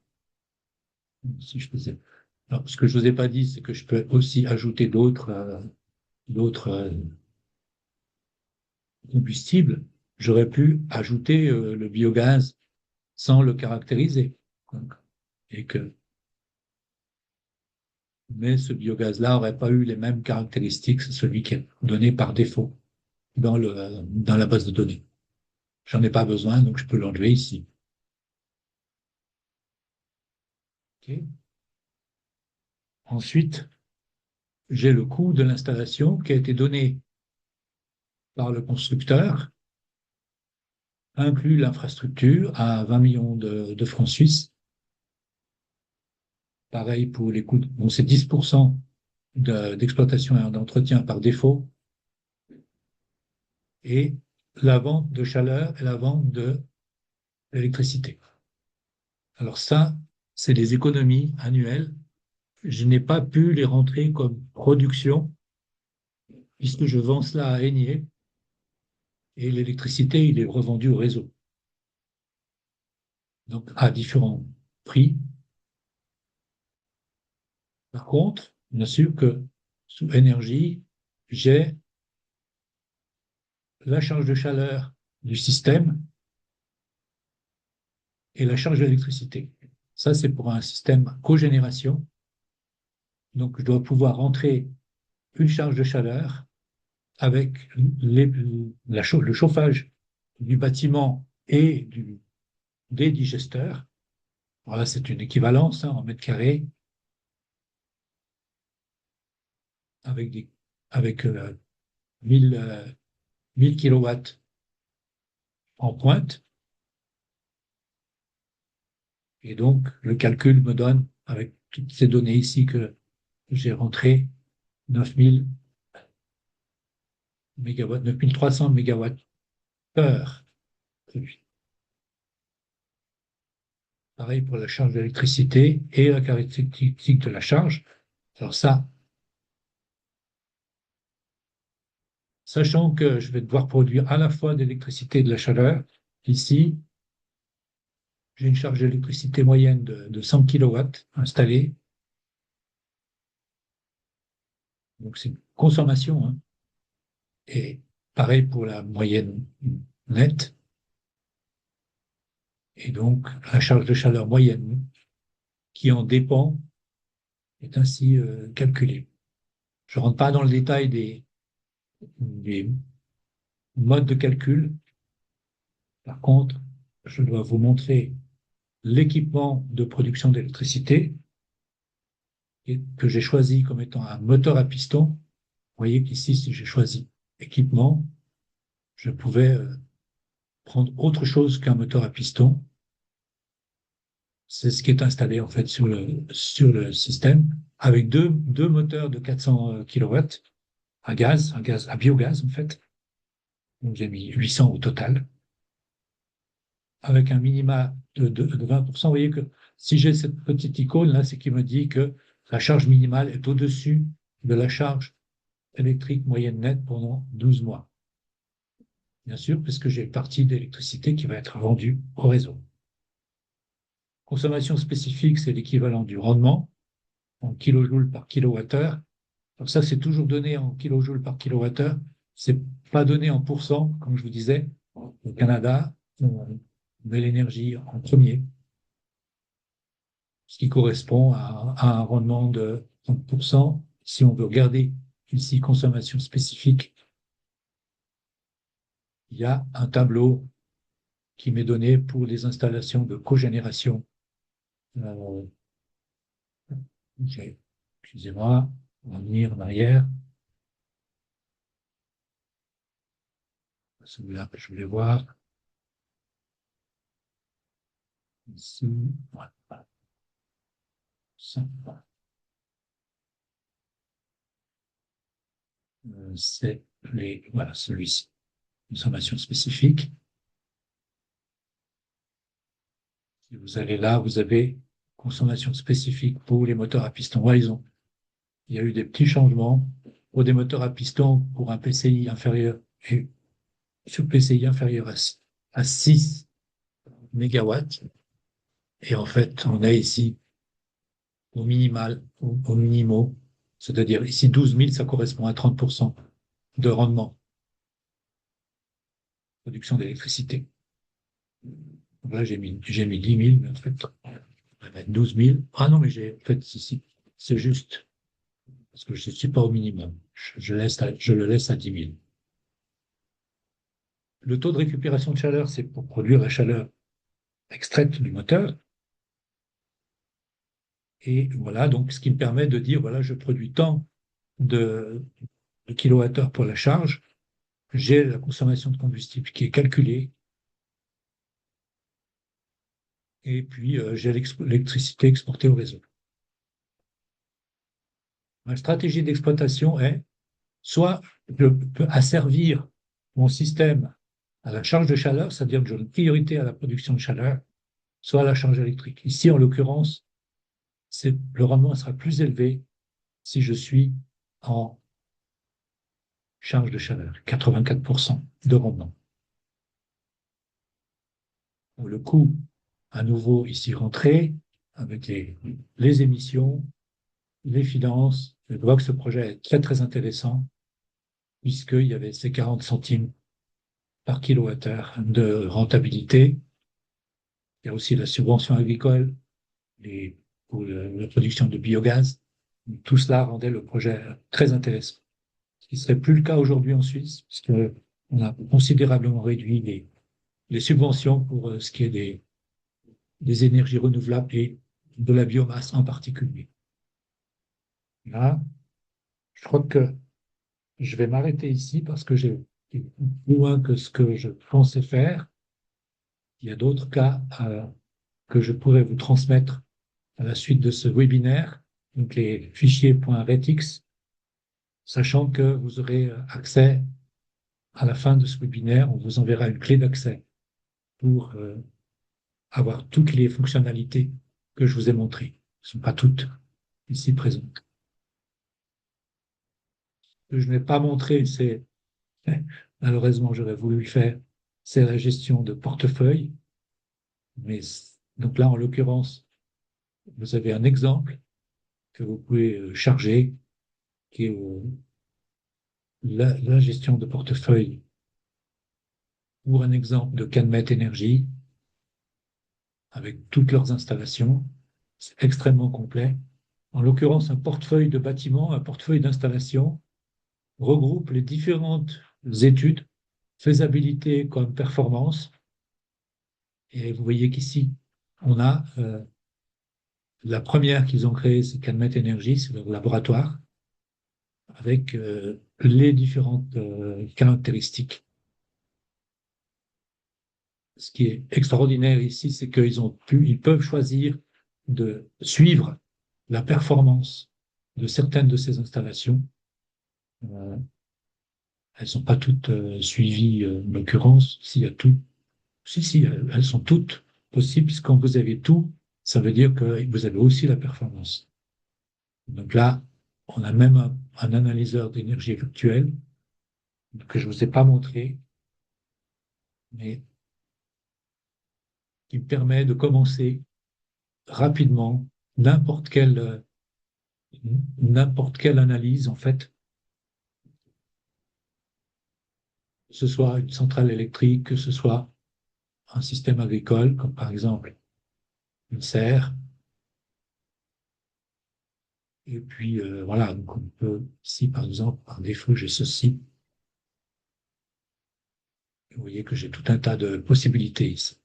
Si je faisais. Alors, ce que je ne vous ai pas dit, c'est que je peux aussi ajouter d'autres combustibles. J'aurais pu ajouter le biogaz sans le caractériser. Donc, et que, mais ce biogaz-là n'aurait pas eu les mêmes caractéristiques que celui qui est donné par défaut dans la base de données. J'en ai pas besoin, donc je peux l'enlever ici. Okay. Ensuite, j'ai le coût de l'installation qui a été donné par le constructeur, inclut l'infrastructure à 20 millions de francs suisses. Pareil pour les coûts, bon, c'est 10% d'exploitation et d'entretien par défaut, et la vente de chaleur et la vente d'électricité. Alors ça, c'est des économies annuelles. Je n'ai pas pu les rentrer comme production, puisque je vends cela à Aigné, et l'électricité, il est revendu au réseau. Donc, à différents prix. Par contre, bien sûr que sous énergie, j'ai la charge de chaleur du système et la charge d'électricité. Ça, c'est pour un système cogénération. Donc, je dois pouvoir rentrer une charge de chaleur avec le chauffage du bâtiment et des digesteurs. Voilà, c'est une équivalence en mètres carrés avec, avec 1000 kilowatts en pointe. Et donc, le calcul me donne, avec toutes ces données ici que j'ai rentrées, 9000 mégawatts, 9300 mégawatts heure. Pareil pour la charge d'électricité et la caractéristique de la charge. Alors ça, sachant que je vais devoir produire à la fois de l'électricité et de la chaleur, ici, j'ai une charge d'électricité moyenne de 100 kW installée Donc, c'est une consommation, hein. Et pareil pour la moyenne nette. Et donc, la charge de chaleur moyenne qui en dépend est ainsi calculée. Je ne rentre pas dans le détail des modes de calcul. Par contre, je dois vous montrer l'équipement de production d'électricité que j'ai choisi comme étant un moteur à piston. Vous voyez qu'ici, si j'ai choisi équipement, je pouvais prendre autre chose qu'un moteur à piston. C'est ce qui est installé en fait sur le système avec deux moteurs de 400 kW à biogaz en fait. Donc j'ai mis 800 au total avec un minima de 20%. Vous voyez que si j'ai cette petite icône là, c'est qui me dit que la charge minimale est au-dessus de la charge électrique moyenne nette pendant 12 mois. Bien sûr, puisque j'ai une partie d'électricité qui va être vendue au réseau. Consommation spécifique, c'est l'équivalent du rendement en kilojoules par kilowattheure. Donc ça, c'est toujours donné en kilojoules par kilowattheure. C'est pas donné en pourcents, comme je vous disais. Au Canada, on met l'énergie en premier, ce qui correspond à un rendement de 30%. Si on veut garder ici consommation spécifique, il y a un tableau qui m'est donné pour les installations de cogénération. Euh, Excusez-moi, on va venir en arrière. Celui-là que je voulais voir. Ici, voilà. Ça, c'est voilà, celui-ci. Consommation spécifique. Si vous allez là, vous avez consommation spécifique pour les moteurs à piston. Voilà, il y a eu des petits changements pour des moteurs à piston pour un PCI inférieur et sur PCI inférieur à 6 mégawatts. Et en fait, on est ici au minimal, au minimum, c'est-à-dire ici 12 000, ça correspond à 30% de rendement, production d'électricité. Donc là, j'ai mis 10 000, mais en fait, on va mettre 12 000. Ah non, mais en fait, ici, c'est juste, parce que je ne suis pas au minimum. Je le laisse à 10 000. Le taux de récupération de chaleur, c'est pour produire la chaleur extraite du moteur. Et voilà, donc ce qui me permet de dire, voilà, je produis tant de kilowattheures pour la charge, j'ai la consommation de combustible qui est calculée, et puis j'ai l'électricité exportée au réseau. Ma stratégie d'exploitation est soit je peux asservir mon système à la charge de chaleur, c'est-à-dire que j'ai une priorité à la production de chaleur, soit à la charge électrique. Ici, en l'occurrence, le rendement sera plus élevé si je suis en charge de chaleur, 84% de rendement. Le coût, à nouveau ici rentré, avec les émissions, les finances, je vois que ce projet est très très intéressant, puisqu'il y avait ces 40 centimes par kilowattheure de rentabilité. Il y a aussi la subvention agricole pour la production de biogaz. Tout cela rendait le projet très intéressant. Ce qui ne serait plus le cas aujourd'hui en Suisse, puisqu'on a considérablement réduit les subventions pour ce qui est des énergies renouvelables et de la biomasse en particulier. Là, je crois que je vais m'arrêter ici parce que j'ai été plus loin que ce que je pensais faire. Il y a d'autres cas que je pourrais vous transmettre à la suite de ce webinaire, donc les fichiers .retix, sachant que vous aurez accès à la fin de ce webinaire, on vous enverra une clé d'accès pour avoir toutes les fonctionnalités que je vous ai montrées. Ce ne sont pas toutes ici présentes. Ce que je n'ai pas montré, c'est, malheureusement, j'aurais voulu le faire, c'est la gestion de portefeuille. Mais, donc là, en l'occurrence, vous avez un exemple que vous pouvez charger qui est la gestion de portefeuille pour un exemple de Calmet Énergie, avec toutes leurs installations. C'est extrêmement complet. En l'occurrence, un portefeuille de bâtiments, un portefeuille d'installation regroupe les différentes études, faisabilité comme performance. Et vous voyez qu'ici, on a la première qu'ils ont créée, c'est Calmet Énergie, c'est leur laboratoire, avec les différentes caractéristiques. Ce qui est extraordinaire ici, c'est ils peuvent choisir de suivre la performance de certaines de ces installations. Euh, elles ne sont pas toutes suivies, en l'occurrence, s'il y a tout. Si, elles sont toutes possibles, puisque quand vous avez tout, ça veut dire que vous avez aussi la performance. Donc là, on a même un analyseur d'énergie virtuelle que je ne vous ai pas montré, mais qui me permet de commencer rapidement n'importe quelle, n'importe quelle analyse, en fait, que ce soit une centrale électrique, que ce soit un système agricole, comme par exemple une serre. Et puis, voilà, donc on peut, ici, par exemple, par défaut, j'ai ceci. Vous voyez que j'ai tout un tas de possibilités ici.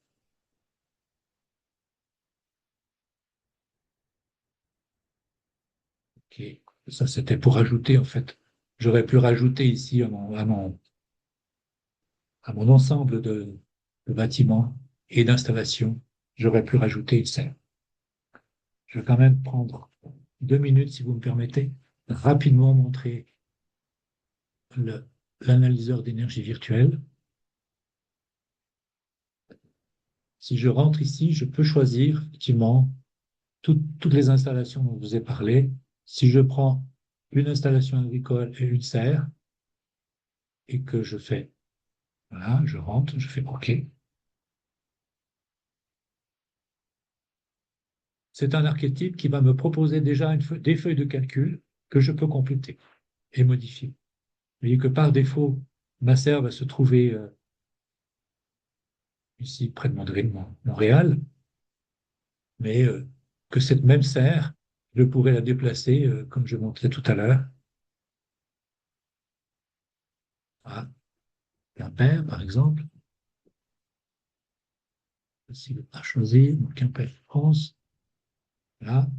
Ok. Ça, c'était pour ajouter, en fait. J'aurais pu rajouter ici à mon ensemble de bâtiments et d'installations, j'aurais pu rajouter une serre. Je vais quand même prendre 2 minutes, si vous me permettez, rapidement montrer l'analyseur d'énergie virtuelle. Si je rentre ici, je peux choisir effectivement toutes les installations dont je vous ai parlé. Si je prends une installation agricole et une serre, et que je fais, voilà, je rentre, je fais OK. C'est un archétype qui va me proposer déjà des feuilles de calcul que je peux compléter et modifier. Vous voyez que par défaut, ma serre va se trouver ici près de Montréal, mais que cette même serre, je pourrais la déplacer, comme je montrais tout à l'heure, à Quimper, par exemple. Facile à choisir, donc Quimper, France. Là,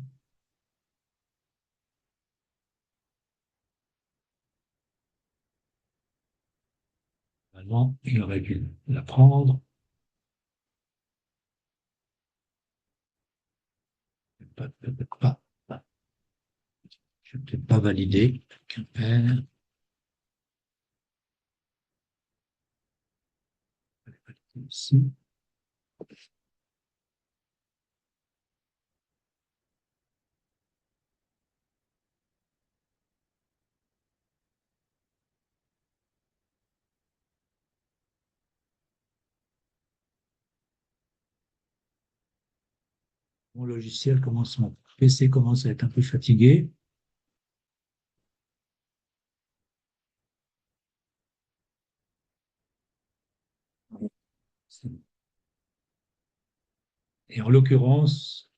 normalement, il aurait dû la prendre. Peut-être pas. Je ne vais peut-être pas valider. Quimper. Ici. Mon logiciel commence, mon PC commence à être un peu fatigué. Et en l'occurrence,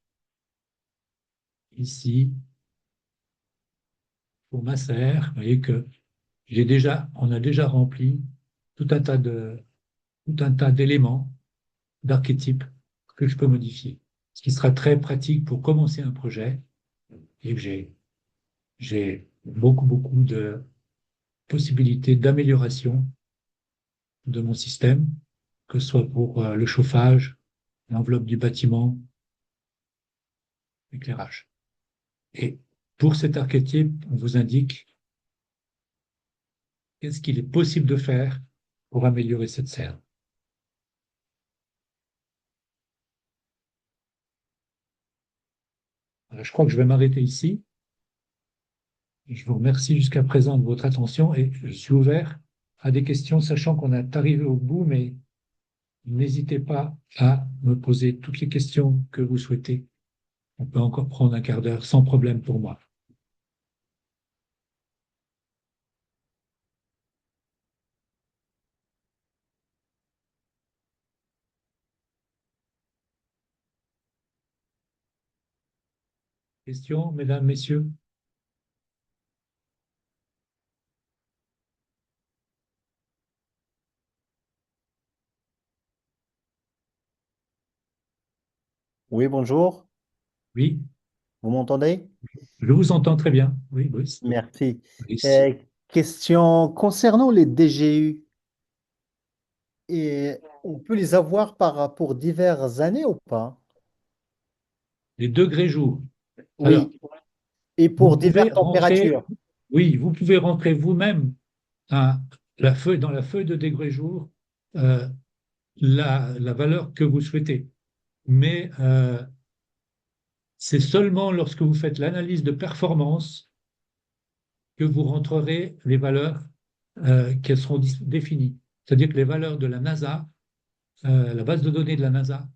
ici, pour ma serre, vous voyez que on a déjà rempli tout un tas tout un tas d'éléments, d'archétypes que je peux modifier. Ce qui sera très pratique pour commencer un projet et que j'ai beaucoup de possibilités d'amélioration de mon système, que ce soit pour le chauffage, l'enveloppe du bâtiment, l'éclairage. Et pour cet archétype, on vous indique qu'est-ce qu'il est possible de faire pour améliorer cette serre. Voilà, je crois que je vais m'arrêter ici. Je vous remercie jusqu'à présent de votre attention et je suis ouvert à des questions, sachant qu'on est arrivé au bout, mais n'hésitez pas à me poser toutes les questions que vous souhaitez. On peut encore prendre un quart d'heure sans problème pour moi. Question, mesdames, messieurs? Oui, bonjour. Oui, Vous m'entendez? je vous entends très bien. Oui, Brice. Merci. Brice. Euh, Question concernant les DGU. On peut les avoir pour diverses années ou pas? Les degrés jours. Alors, Oui. Et vous pour pouvez diverses rentrer, températures. oui, vous pouvez rentrer vous-même dans la feuille de degrés jour euh, la valeur que vous souhaitez. Mais c'est seulement lorsque vous faites l'analyse de performance que vous rentrerez les valeurs qui seront définies. C'est-à-dire que les valeurs de la NASA, la base de données de la NASA,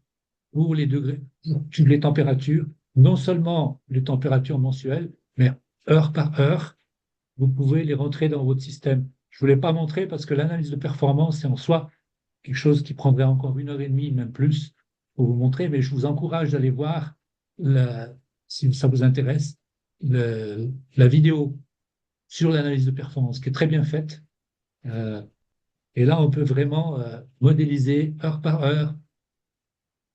pour les degrés, pour les températures, non seulement les températures mensuelles, mais heure par heure, vous pouvez les rentrer dans votre système. Je ne vous l'ai pas montré parce que l'analyse de performance, c'est en soi quelque chose qui prendrait encore 1 heure et demie, même plus, pour vous montrer, mais je vous encourage d'aller voir, si ça vous intéresse, la vidéo sur l'analyse de performance, qui est très bien faite. Euh, et là, on peut vraiment modéliser heure par heure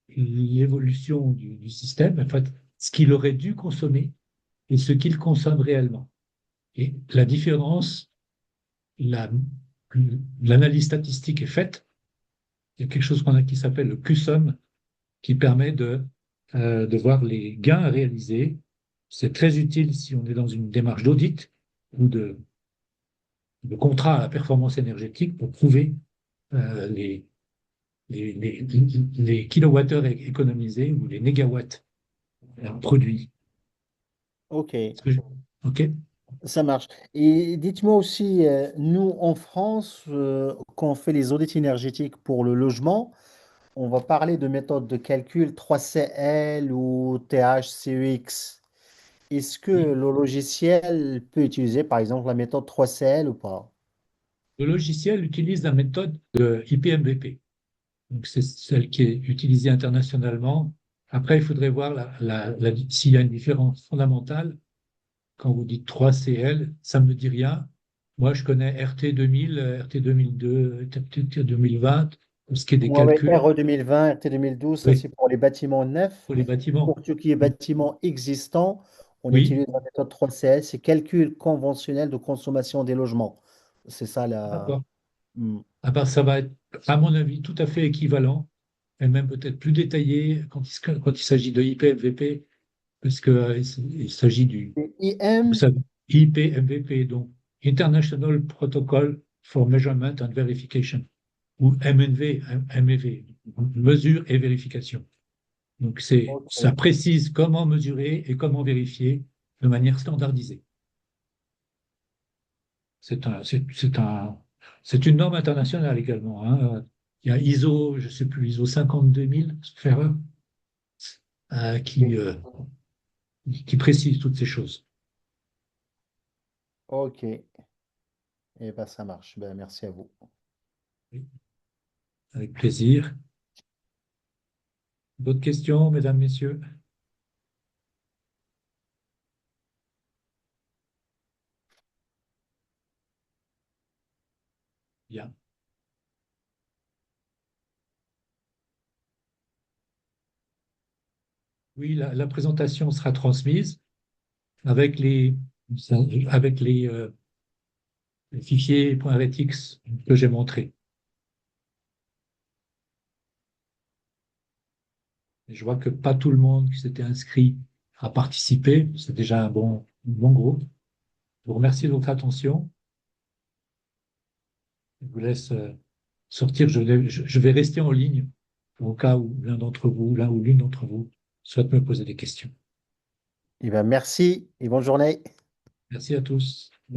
l'évolution du système, en fait, ce qu'il aurait dû consommer et ce qu'il consomme réellement. Et la différence, la- l'analyse statistique est faite. Il y a quelque chose qui s'appelle le QSUM, qui permet de voir les gains à réaliser. C'est très utile si on est dans une démarche d'audit ou de contrat à la performance énergétique pour prouver les, les kilowattheures économisés ou les mégawatts produits. OK, OK. ça marche. Et dites-moi aussi, nous en France, quand on fait les audits énergétiques pour le logement, on va parler de méthode de calcul 3CL ou THCEX. Est-ce que Oui. le logiciel peut utiliser par exemple la méthode 3CL ou pas? Le logiciel utilise la méthode de IPMVP. Donc, c'est celle qui est utilisée internationalement. Après, il faudrait voir s'il y a une différence fondamentale. Quand vous dites 3CL, ça ne me dit rien. Moi, je connais RT 2000, RT 2002, RT 2020, pour ce qui est des Ouais, ouais, calculs. RE 2020, RT 2012, ça Oui, c'est pour les bâtiments neufs. pour les bâtiments. Pour tout ce qui est bâtiments existants, on Oui, utilise la méthode 3CL, c'est calcul conventionnel de consommation des logements. C'est ça la. d'accord. Hmm. Ah ben, ça va être, à mon avis, tout à fait équivalent, et même peut-être plus détaillé quand il s'agit de IPMVP, parce il s'agit Et vous IM, savez, IPMVP, donc International Protocol for Measurement and Verification, ou MNV, MEV, mesure et vérification. Donc, ça ok, précise comment mesurer et comment vérifier de manière standardisée. C'est un, c'est un, c'est une norme internationale également, hein. Il y a ISO, je ne sais plus, ISO 52000, sauf erreur, euh, qui, euh, qui précise toutes ces choses. ok, et ben ça marche. Ben, merci à vous. Oui, avec plaisir. D'autres questions, mesdames, messieurs? Bien. Oui, la présentation sera transmise avec avec les fichiers .retx que j'ai montrés. Et je vois que pas tout le monde qui s'était inscrit a participé. C'est déjà un bon groupe. Je vous remercie de votre attention. Je vous laisse sortir. Je vais rester en ligne au cas où l'un ou l'une d'entre vous souhaite me poser des questions. Et ben merci et bonne journée. Merci à tous.